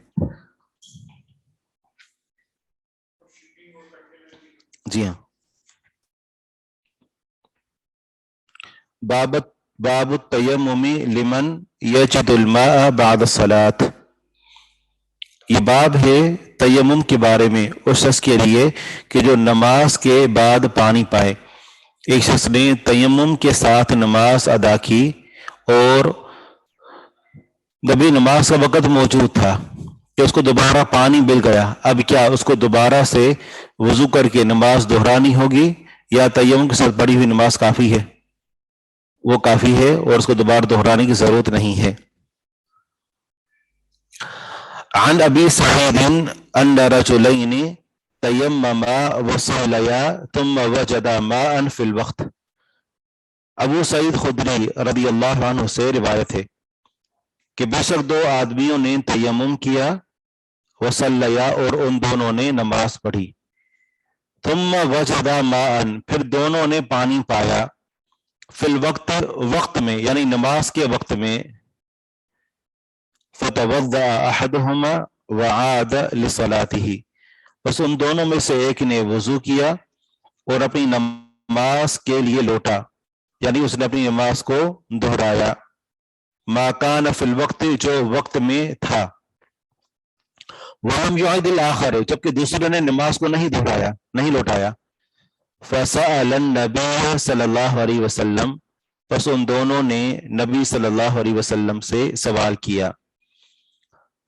جی ہاں۔ باب التیمم لمن یجد الماء بعد الصلاۃ، یہ باب ہے تیمم کے بارے میں اس شخص کے لیے کہ جو نماز کے بعد پانی پائے۔ ایک شخص نے تیمم کے ساتھ نماز ادا کی اور جبھی نماز کا وقت موجود تھا کہ اس کو دوبارہ پانی مل گیا، اب کیا اس کو دوبارہ سے وضو کر کے نماز دہرانی ہوگی، یا تیمم کے ساتھ پڑھی ہوئی نماز کافی ہے؟ وہ کافی ہے اور اس کو دوبارہ دہرانے کی ضرورت نہیں ہے۔ عن ابی سعید ان رجلین تیمما وصلیا ثم وجدا ماء فی الوقت، ابو سعید خدری رضی اللہ عنہ سے روایت ہے کہ بے شک دو آدمیوں نے تیمم کیا، وصلیا اور ان دونوں نے نماز پڑھی، ثم وجدا ماء، پھر دونوں نے پانی پایا، فی الوقت، وقت میں یعنی نماز کے وقت میں، فتوضأ احدہما وعاد لصلاته، بس ان دونوں میں سے ایک نے وضو کیا اور اپنی نماز کے لیے لوٹا، یعنی اس نے اپنی نماز کو دہرایا، ما کان فی الوقت، جو وقت میں تھا، وَلَمْ يُعِدِ الْآخَرِ، جبکہ دوسرے نے نماز کو نہیں دہرایا، نہیں لوٹایا، فَسَأَلَ النَّبِيَّ صلی اللہ علیہ وسلم، پس ان دونوں نے نبی صلی اللہ علیہ وسلم سے سوال کیا،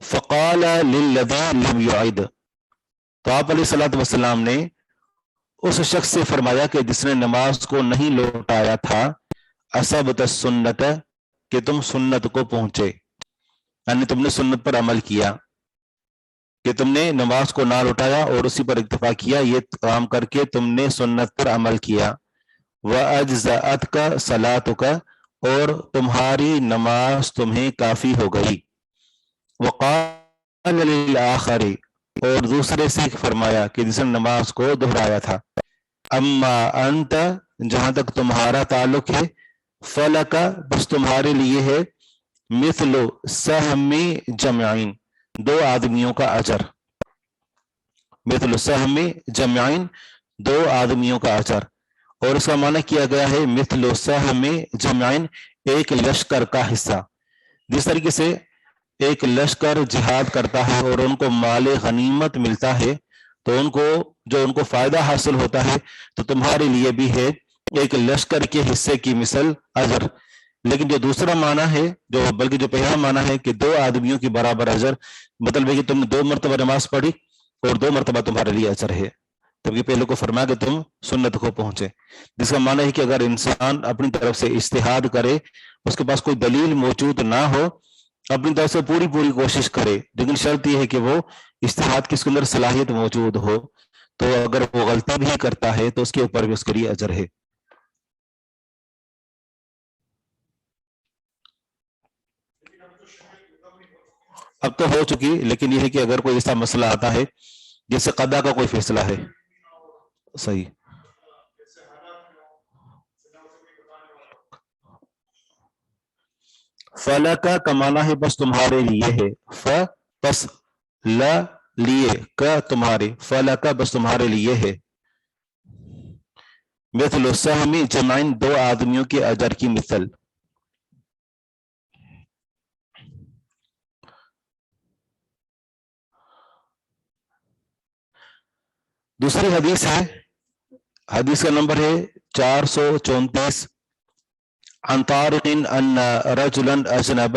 فَقَالَ لِلَّذِي لَمْ يُعِدْ، تو آپ علیہ الصلوۃ والسلام نے اس شخص سے فرمایا کہ جس نے نماز کو نہیں لوٹایا تھا، اصبت السنت، کہ تم سنت کو پہنچے، یعنی تم نے سنت پر عمل کیا، کہ تم نے نماز کو نہ لوٹایا اور اسی پر اکتفا کیا، یہ کام کر کے تم نے سنت پر عمل کیا، وَأَجْزَأَتْكَ صَلَاتُكَ، اور تمہاری نماز تمہیں کافی ہو گئی، وَقَالَ لِلْآخَرِ، اور دوسرے سے فرمایا کہ جس نے نماز کو دہرایا تھا، اما انت، جہاں تک تمہارا تعلق ہے، فلک، بس تمہارے لیے ہے، مثل سہم جمعین، دو آدمیوں کا اجر، مثل سہم جمعین، دو آدمیوں کا اجر، اور اس کا معنی کیا گیا ہے مثل سہم جمعین، ایک لشکر کا حصہ، جس طریقے سے ایک لشکر جہاد کرتا ہے اور ان کو مال غنیمت ملتا ہے تو ان کو فائدہ حاصل ہوتا ہے، تو تمہارے لیے بھی ہے ایک لشکر کے حصے کی مثل اجر، لیکن جو دوسرا معنی ہے، بلکہ جو پہلا معنی ہے کہ دو آدمیوں کی برابر اجر، مطلب ہے کہ تم نے 2 مرتبہ نماز پڑھی اور 2 مرتبہ تمہارے لیے اجر ہے، تبکہ پہلے کو فرمایا کہ تم سنت کو پہنچے، جس کا معنی ہے کہ اگر انسان اپنی طرف سے اجتہاد کرے، اس کے پاس کوئی دلیل موجود نہ ہو، اپنی طرف سے پوری کوشش کرے، لیکن شرط یہ ہے کہ وہ اجتہاد کی اس کے اندر صلاحیت موجود ہو، تو اگر وہ غلطی بھی کرتا ہے تو اس کے اوپر بھی اس کے لیے اجر ہے۔ اب تو ہو چکی، لیکن یہ ہے کہ اگر کوئی ایسا مسئلہ آتا ہے جیسے قضا کا کوئی فیصلہ ہے، صحیح، فلا کا کمانا ہے بس تمہارے لیے ہے، پس لا لیے، کا تمہارے، فلا کا بس تمہارے لیے ہے، مثل السہم جمعین، دو آدمیوں کے اجر کی مثل۔ دوسری حدیث ہے، حدیث کا نمبر ہے 434، عن طارق ان رجلا اجنب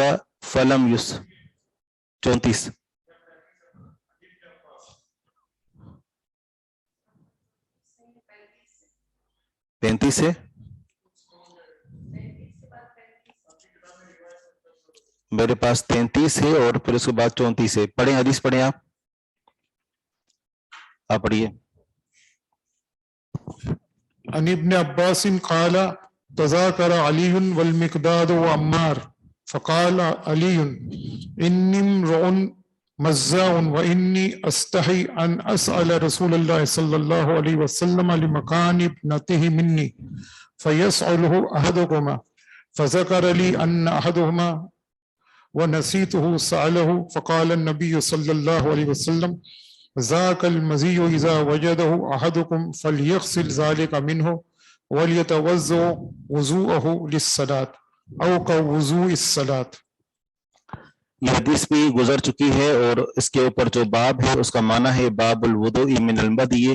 فلم یس، 34 35 ہے، میرے پاس 33 ہے اور پھر اس کے بعد 34 ہے، پڑھیں حدیث پڑھیں، آپ پڑھیے۔ عن ابن عباس قال تذاكر علي والمقداد وعمار فقال علي إني امرؤ مزاع وإني أستحي أن أسأل رسول الله صلى الله عليه وسلم لمكان ابنته مني فيسأله أحدكما، فذكر لي أن أحدهما ونسيته سأله، فقال النبي صلى الله عليه وسلم ذاك المزي إذا وجده أحدكم فليغسل ذلك منه وليتوضأ وضوءه للصلاة أو كوضوء الصلاة۔ یہ حدیث بھی گزر چکی ہے اور اس کے اوپر جو باب ہے اس کا معنی ہے باب الوضوء من المدی،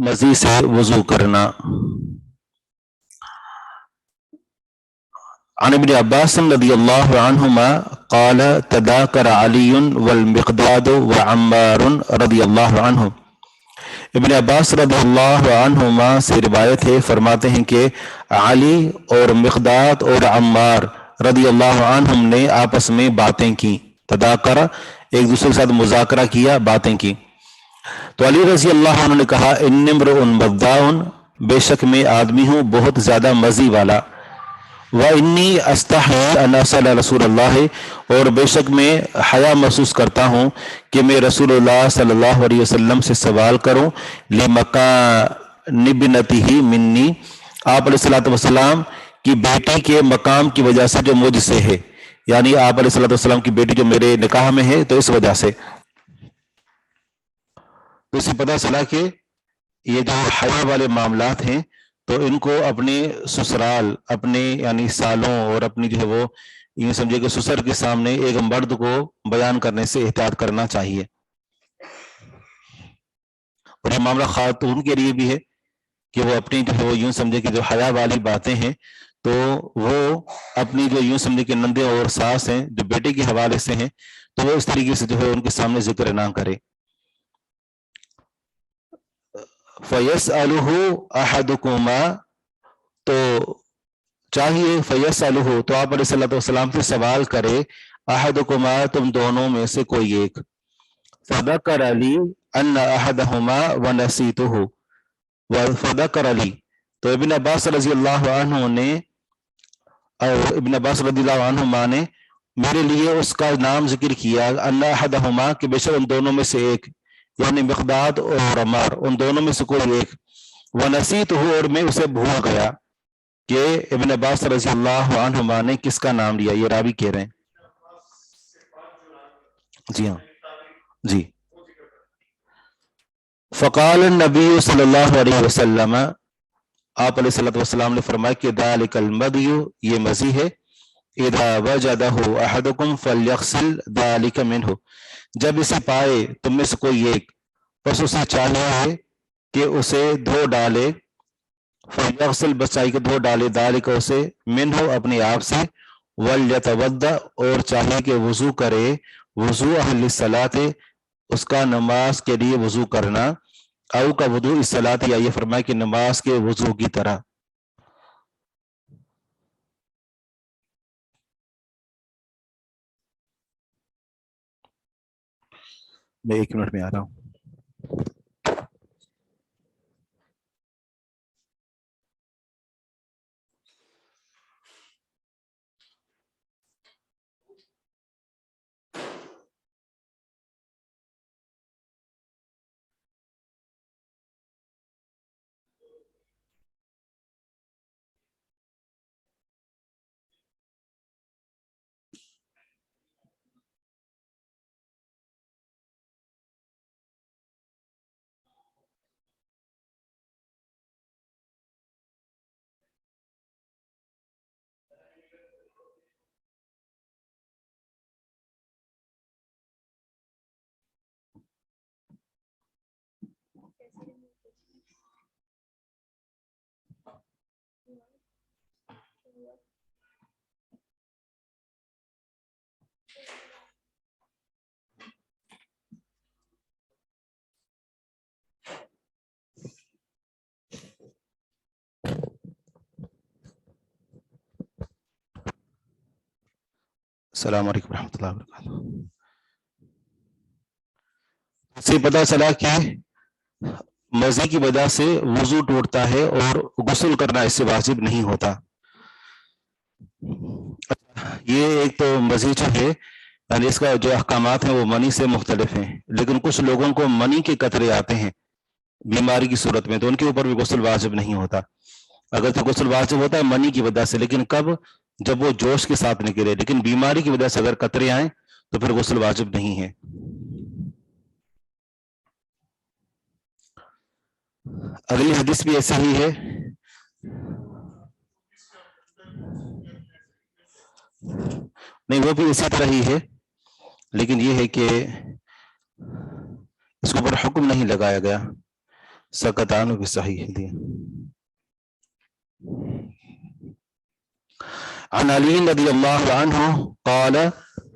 مزی سے وضو کرنا۔ عن ابن عباس رضی اللہ عنہما قال تذاکر علی والمقداد وعمار رضی اللہ عنہ، ابن عباس رضی اللہ عنہما سے روایت ہے، فرماتے ہیں کہ علی اور مقداد اور عمار رضی اللہ عنہم نے آپس میں باتیں کی، تذاکر ایک دوسرے کے ساتھ مذاکرہ کیا، باتیں کی، تو علی رضی اللہ عنہ نے کہا ان امرؤ مذاع، بے شک میں آدمی ہوں بہت زیادہ مزی والا، وَإِنِّي أَسْتَحْيِي أَنْ أَسْأَلَ رسول اللہ، اور بے شک میں حیا محسوس کرتا ہوں کہ میں رسول اللہ صلی اللہ علیہ وسلم سے سوال کروں لِمَكَانِ ابْنَتِهِ مِنِّي، آپ علیہ الصلوۃ والسلام کی بیٹی کے مقام کی وجہ سے جو مجھ سے ہے، یعنی آپ علیہ الصلوۃ والسلام کی بیٹی جو میرے نکاح میں ہے تو اس وجہ سے. تو اسے پتہ چلا کہ یہ جو حیا والے معاملات ہیں تو ان کو اپنے سسرال، اپنے یعنی سالوں اور اپنی جو ہے وہ یہ سمجھے کہ سسر کے سامنے ایک مرد کو بیان کرنے سے احتیاط کرنا چاہیے. اور یہ معاملہ خاتون کے لیے بھی ہے کہ وہ اپنی جو ہے وہ یوں سمجھے کہ جو حیا والی باتیں ہیں تو وہ اپنی جو یوں سمجھے کہ نندے اور ساس ہیں جو بیٹے کے حوالے سے ہیں تو وہ اس طریقے سے جو ہے ان کے سامنے ذکر نہ کرے. فَيَسْأَلُهُ أَحَدُكُمَا، تو چاہیے فَيَسْأَلُهُ، تو آپ علیہ الصلوۃ والسلام سے سوال کرے أَحَدُكُمَا، تم دونوں میں سے کوئی ایک. فَذَكَرَ لِي أَنَّ أَحَدَهُمَا وَنَسِيتُهُ، فَذَكَرَ لِي، تو ابن عباس رضی اللہ عنہ نے اور ابن عباس رضی اللہ عنہما نے میرے لیے اس کا نام ذکر کیا أَنَّ أَحَدَهُمَا، کہ بے شک ان دونوں میں سے ایک، یعنی مقداد اور عمار، ان دونوں میں سے کوئی ایک. وَنَسِيتُهُ، اور میں اسے بھول گیا کہ ابن عباس رضی اللہ عنہما نے کس کا نام لیا، یہ راوی کہہ رہے ہیں. جی ہاں جی. فقال النبی صلی اللہ علیہ وسلم، آپ علیہ الصلوۃ والسلام نے فرمایا کہ ذالک المدی، یہ مزی ہے، اذا وجدہ احدکم فلیغسل ذالک منہ، جب اسے پائے تم میں سے کوئی ایک پس اسے چاہیے کہ اسے دھو ڈالے، فلیغسل، بس چاہیے کہ دھو ڈالے، ذالک اسے، منہ اپنے آپ سے، ولیتوضأ، اور چاہیے کہ وضو کرے، وضو اہل الصلاۃ، اس کا نماز کے لیے وضو کرنا، او کا وضو الصلاۃ، یا یہ فرمائے کہ نماز کے وضو کی طرح. میں 1 منٹ میں آ رہا ہوں. السلام علیکم ورحمۃ اللہ وبرکاتہ. اس سے پتہ چلا کہ مزی کی وجہ سے وضو ٹوٹتا ہے اور غسل کرنا اس سے واجب نہیں ہوتا. یہ ایک تو مزی جو ہے یعنی اس کا جو احکامات ہیں وہ منی سے مختلف ہیں، لیکن کچھ لوگوں کو منی کے قطرے آتے ہیں بیماری کی صورت میں تو ان کے اوپر بھی غسل واجب نہیں ہوتا. اگر تو غسل واجب ہوتا ہے منی کی وجہ سے، لیکن کب؟ جب وہ جوش کے ساتھ نکلے. لیکن بیماری کی وجہ سے اگر قطرے آئیں تو پھر غسل واجب نہیں ہے. اگلی حدیث بھی ایسے ہی ہے. نہیں، وہ بھی اسی طرح ہی ہے، لیکن یہ ہے کہ اس کے اوپر حکم نہیں لگایا گیا. سکتان بھی صحیح ہے. عن علی رضی اللہ عنہ قال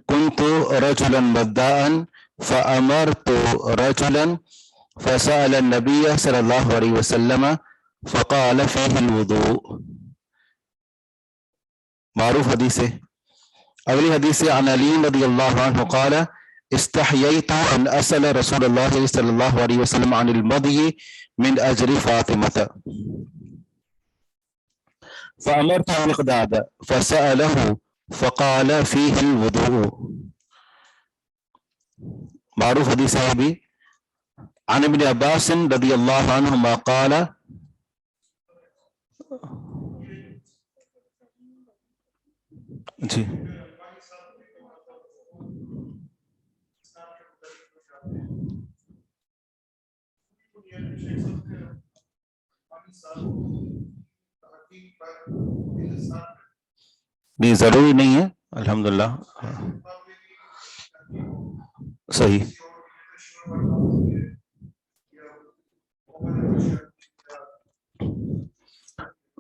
كنت رجلا بداء فأمرت رجلا فسأل النبي صلی اللہ علیہ وسلم فقال فيه الوضوء. معروف حدیث ہے. اگلی حدیث عن علی رضی اللہ عنہ قال استحییت ان اسأل رسول اللہ صلی اللہ علیہ وسلم عن المضی من اجر فاطمة فأمرت المقداد فسأله فقال فيه الوضوء. معروف حدیث ہے بھی. عن ابن عباس رضی اللہ عنہما قال جی نہیں ضروری نہیں ہے الحمدللہ. صحیح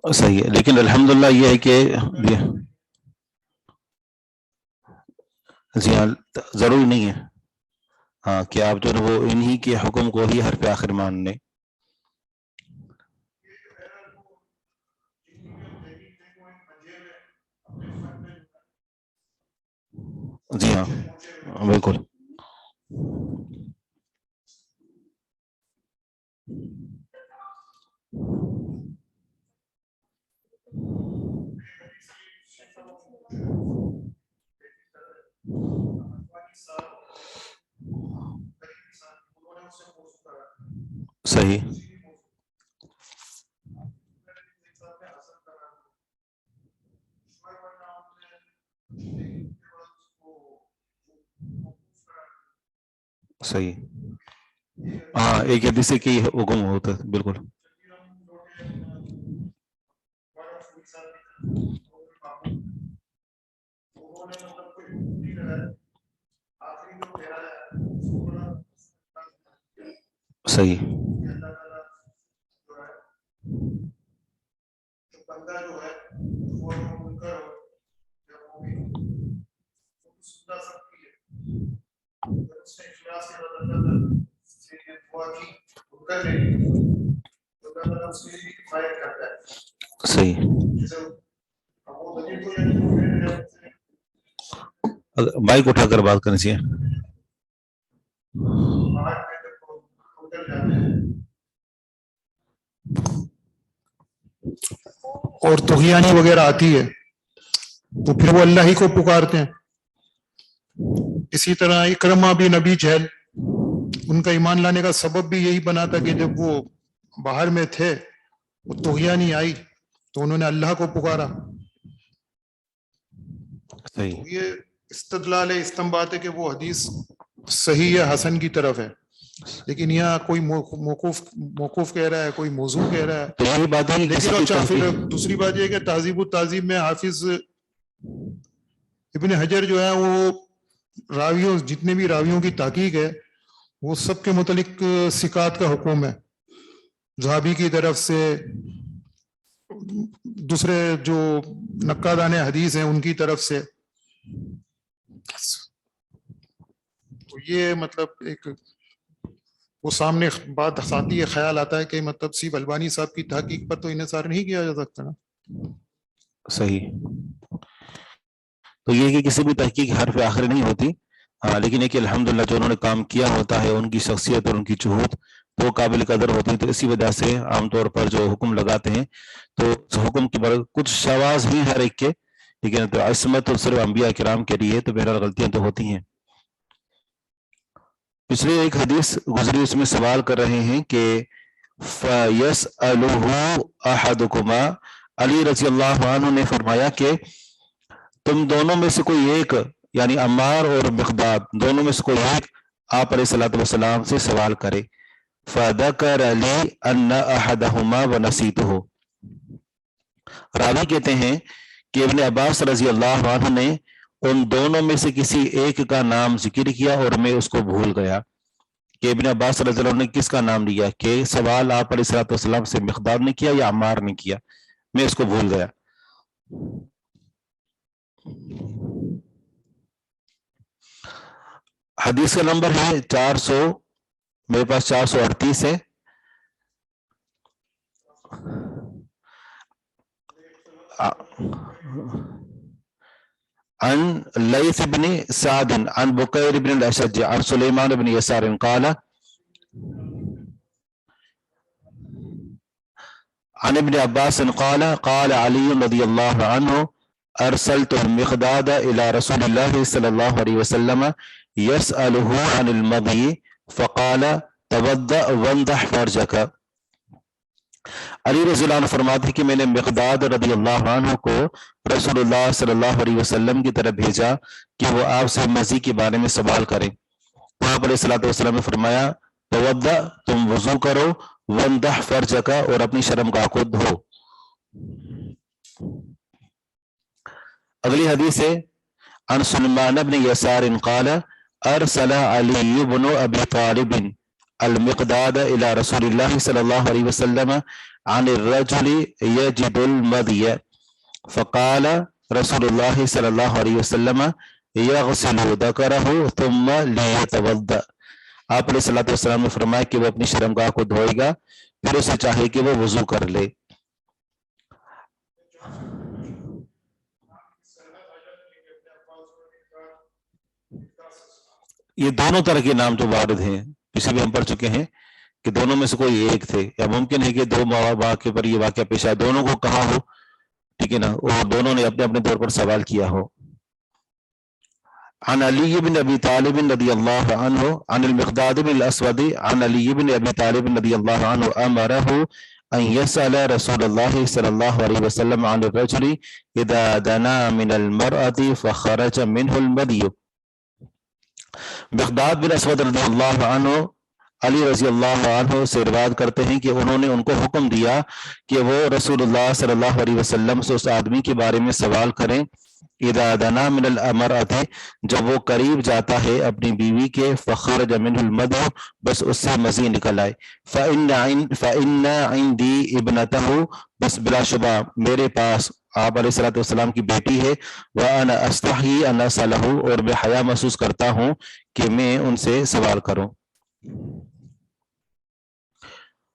صحیح ہے لیکن الحمدللہ یہ ہے کہ جی ہاں ضروری نہیں ہے ہاں کہ آپ جو ہے وہ انہی کے حکم کو ہی حرف آخر مان لیں. جی ہاں بالکل. صحیح صحیح ہاں ایک حدیث کی حکم ہوتا ہے بالکل. صحیح صحیح بائک اٹھا کر بات کرنی چاہیے. اور طغیانی وغیرہ آتی ہے تو پھر وہ اللہ ہی کو پکارتے ہیں. اسی طرح اکرمہ بن ابی جہل ان کا ایمان لانے کا سبب بھی یہی بنا تھا کہ جب وہ باہر میں تھے وہ طغیانی آئی تو انہوں نے اللہ کو پکارا. صحیح تو یہ استدلال ہے استنباط ہے کہ وہ حدیث صحیح یا حسن کی طرف ہے. لیکن یہاں کوئی موقوف کہہ رہا ہے کوئی موضوع کہہ رہا ہے. تو یہی بات ہے کہ کسی لیکن کی اچھا پھر تحقیق دوسری بات یہ ہے کہ تہذیب التہذیب میں حافظ ابن حجر جو ہے وہ راویوں جتنے بھی راویوں کی تحقیق ہے وہ سب کے متعلق ثقات کا حکم ہے. ذہبی کی طرف سے دوسرے جو نقادان حدیث ہیں ان کی طرف سے. تو یہ مطلب ایک وہ سامنے بات ساتھی خیال آتا ہے کہ مطلب صرف البانی صاحب کی تحقیق پر تو انحصار نہیں کیا جا سکتا نا. صحیح تو یہ کہ کسی بھی تحقیق حرف آخر نہیں ہوتی لیکن ایک الحمدللہ جو انہوں نے کام کیا ہوتا ہے ان کی شخصیت اور ان کی جہود تو قابل قدر ہوتی ہے. تو اسی وجہ سے عام طور پر جو حکم لگاتے ہیں تو اس حکم کی کچھ شواذ ہیں ہر ایک کے لیکن تو عصمت اور صرف انبیاء کرام کے لیے تو بہرحال غلطیاں تو ہوتی ہیں. پچھلے ایک حدیث گزری اس میں سوال کر رہے ہیں کہ فَيَسْأَلُهُ أَحَدُكُمَا علی رضی اللہ عنہ نے فرمایا کہ تم دونوں میں سے کوئی ایک یعنی عمار اور مقداد دونوں میں سے کوئی ایک آپ علیہ الصلوۃ والسلام سے سوال کرے. فَذَكَرَ لِي أَنَّ أَحَدَهُمَا وَنَسِيتُهُ. راوی کہتے ہیں کہ ابن عباس رضی اللہ عنہ نے ان دونوں میں سے کسی ایک کا نام ذکر کیا اور میں اس کو بھول گیا. کہ ابن عباس رضی اللہ عنہ نے کس کا نام لیا کہ سوال آپ علیہ الصلوۃ والسلام سے مقداد نے کیا یا عمار نے کیا میں اس کو بھول گیا. حدیث کا نمبر ہے 400 میرے پاس 438 ہے. عن لیث بن سعد عن بکیر بن الاشج عن سلیمان بن یسار قال عن ابن عباس قال قال علي رضي الله عنه ارسلت المقداد الى رسول الله صلى الله عليه وسلم يسأله عن المضي فقال تودع وانضح فرجك. علی رضی اللہ عنہ فرماتے ہیں کہ میں نے مقداد رضی اللہ عنہ کو رسول اللہ صلی اللہ علیہ وسلم کی طرف بھیجا کہ وہ آپ سے مضی کے بارے میں سوال کریں. تو آپ علیہ الصلوۃ والسلام نے فرمایا تودع تم وضو کرو وانضح فرجک اور اپنی شرمگاہ کو دھو. اگلی حدیث ہے عن سلمان بن یسار قال ارسل علی بن ابی طالب المقداد الى رسول اللہ صلی اللہ علیہ وسلم عن الرجل يجد المضي فقال رسول اللہ صلی اللہ علیہ وسلم يغسل ذکرہ ثم ليتوضأ. آپ علیہ الصلوۃ والسلام نے فرمایا کہ وہ اپنی شرمگاہ کو دھوئے گا پھر اسے چاہے کہ وہ وضو کر لے. یہ دونوں طرح کے نام جو وارد ہیں پیچھے بھی ہم پڑھ چکے ہیں کہ دونوں میں سے کوئی ایک تھے یا ممکن ہے کہ دو واقعے پر یہ واقعہ پیش آئے دونوں کو کہا ہو ٹھیک ہے نا اور دونوں نے اپنے اپنے طور پر سوال کیا ہو. عن علی بن ابی طالب رضی اللہ عنہ عن المقداد بن الاسود عن علی بن ابی طالب رضی اللہ عنہ امرہ ان يسأل رسول اللہ صلی اللہ علیہ وسلم عن الرجل اذا دنا من المرأة فخرج منه المدی. مقداد بن اسود رضی اللہ عنہ علی رضی اللہ عنہ سے روایت کرتے ہیں کہ انہوں نے ان کو حکم دیا کہ وہ رسول اللہ صلی اللہ علیہ وسلم سے اس آدمی کے بارے میں سوال کریں اذا دنا من المرأة جب وہ قریب جاتا ہے اپنی بیوی کے فخرج منه المدی بس اس سے مزی نکل آئے. فإن عندي ابنته بس بلا شبہ میرے پاس آپ علیہ الصلوۃ والسلام کی بیٹی ہے وأنا أستحي أن أسأله اور میں حیا محسوس کرتا ہوں کہ میں ان سے سوال کروں.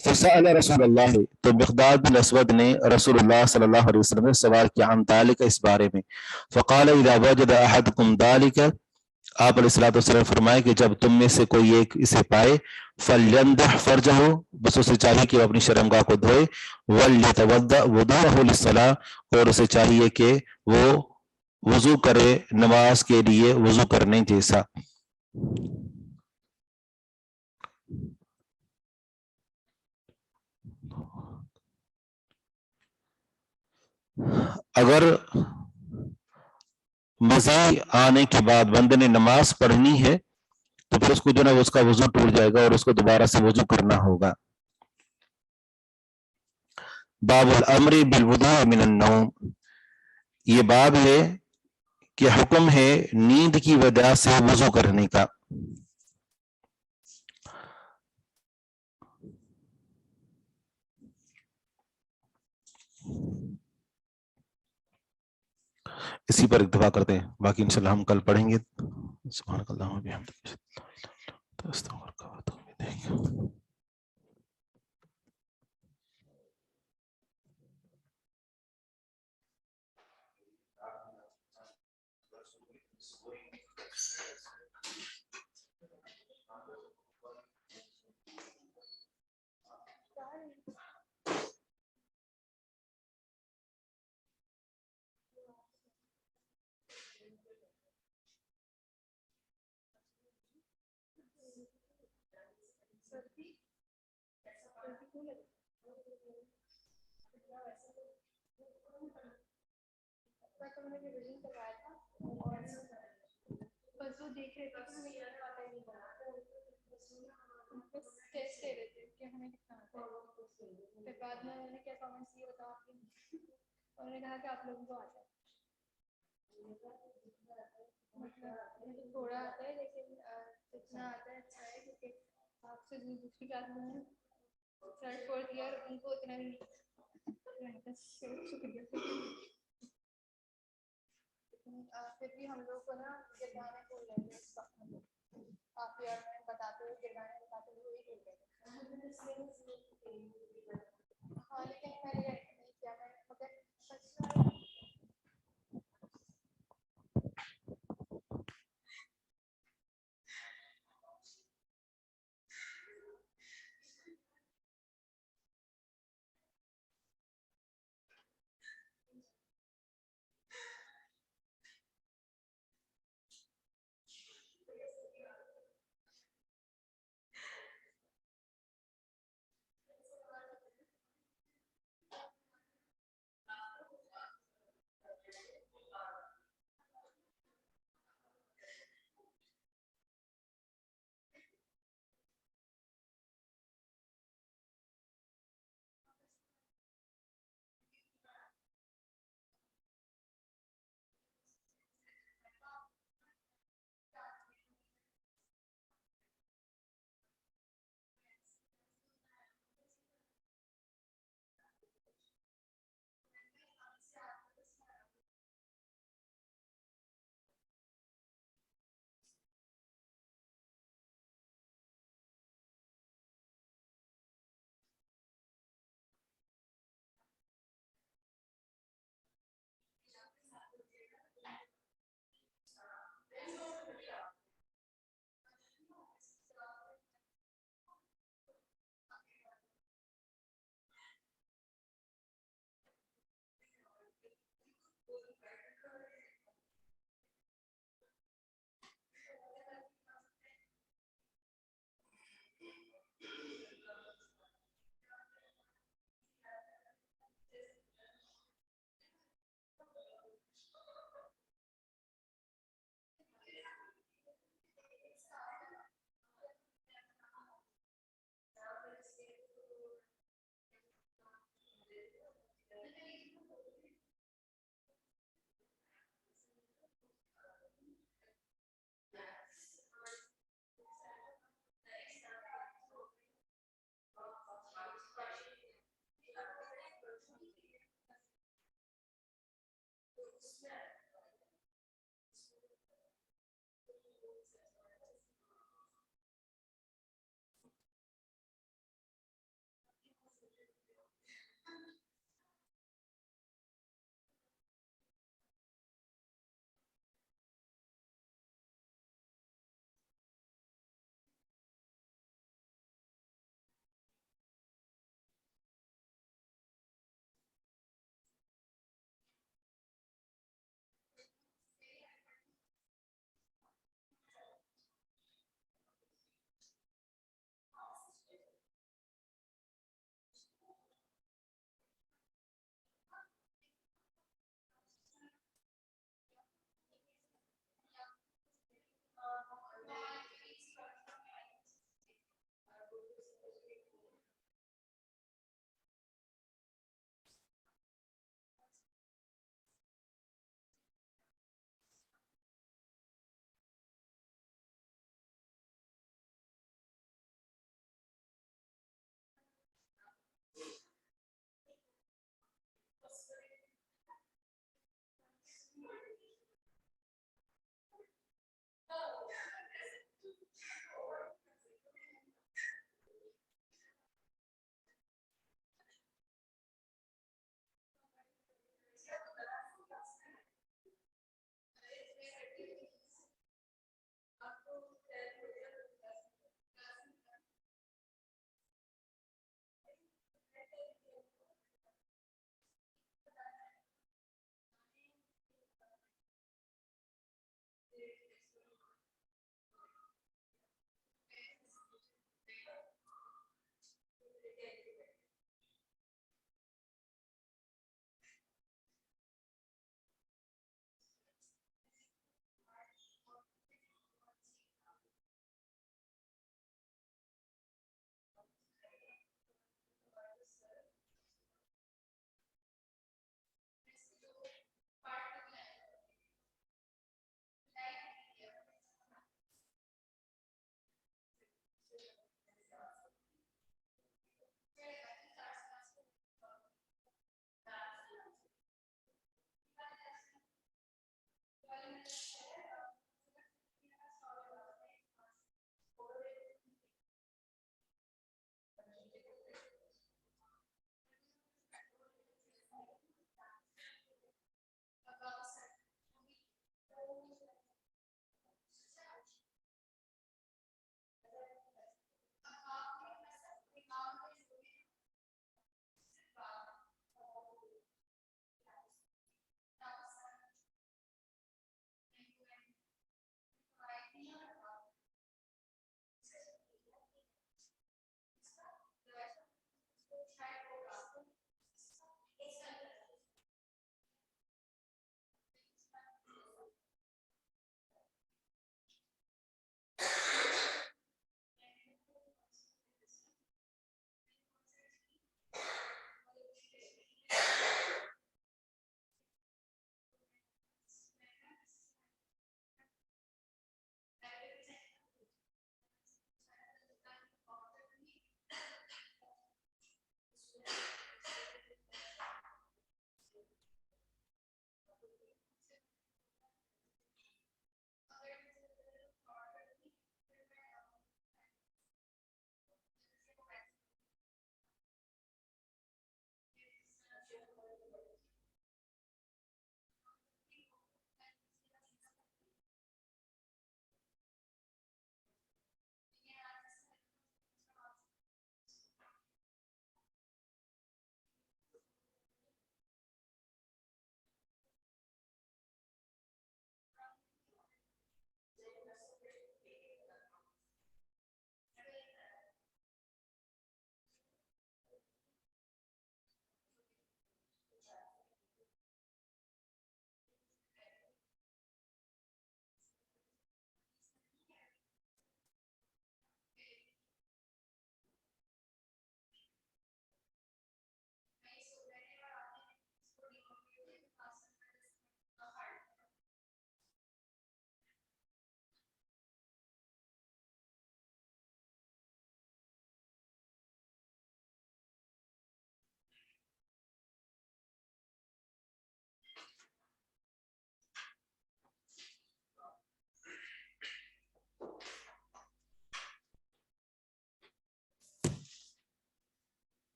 فسأل رسول اللہ تو مقداد بن اسود نے رسول اللہ صلی اللہ علیہ وسلم نے سوال کیا عن ذلك اس بارے میں. فقال اذا وجد احدكم ذلك آپ علیہ الصلوۃ والسلام نے فرمایا کہ جب تم میں سے کوئی ایک اسے پائے فلينضح فرجہ بس اسے چاہیے کہ وہ اپنی شرمگاہ کو دھوئے وليتوضأ وضوءه للصلاة اور اسے چاہیے کہ وہ وضو کرے نماز کے لیے وضو کرنے جیسا. اگر مزی آنے کے بعد بندے نے نماز پڑھنی ہے تو پھر اس کو جو نا اس کا وضو ٹوٹ جائے گا اور اس کو دوبارہ سے وضو کرنا ہوگا. باب الامر بالوضوء من النوم یہ باب ہے کہ حکم ہے نیند کی وجہ سے وضو کرنے کا. اسی پر اتفاق کرتے ہیں باقی انشاءاللہ ہم کل پڑھیں گے. سبحانک اللہم و بحمدک استغفرک و اتوب الیک. بعد میں انہوں نے کیا کامنٹس یہ بتا انہوں نے کہا کہ آپ لوگوں کو آتا ہے مطلب تھوڑا آتا ہے لیکن جتنا آتا ہے اچھا ہے کیونکہ آپ سے دوسری کلاس میں تھرڈ فورتھ ایئر ان کو اتنا نہیں شکریہ. پھر بھی ہم لوگ کو نا گردانے بول رہے تھے اس وقت میں آپ ایئر میں بتاتے ہوئے گردانے بتاتے ہوئے وہی بول رہے تھے. ہاں لیکن میں نے نہیں کیا میں مگر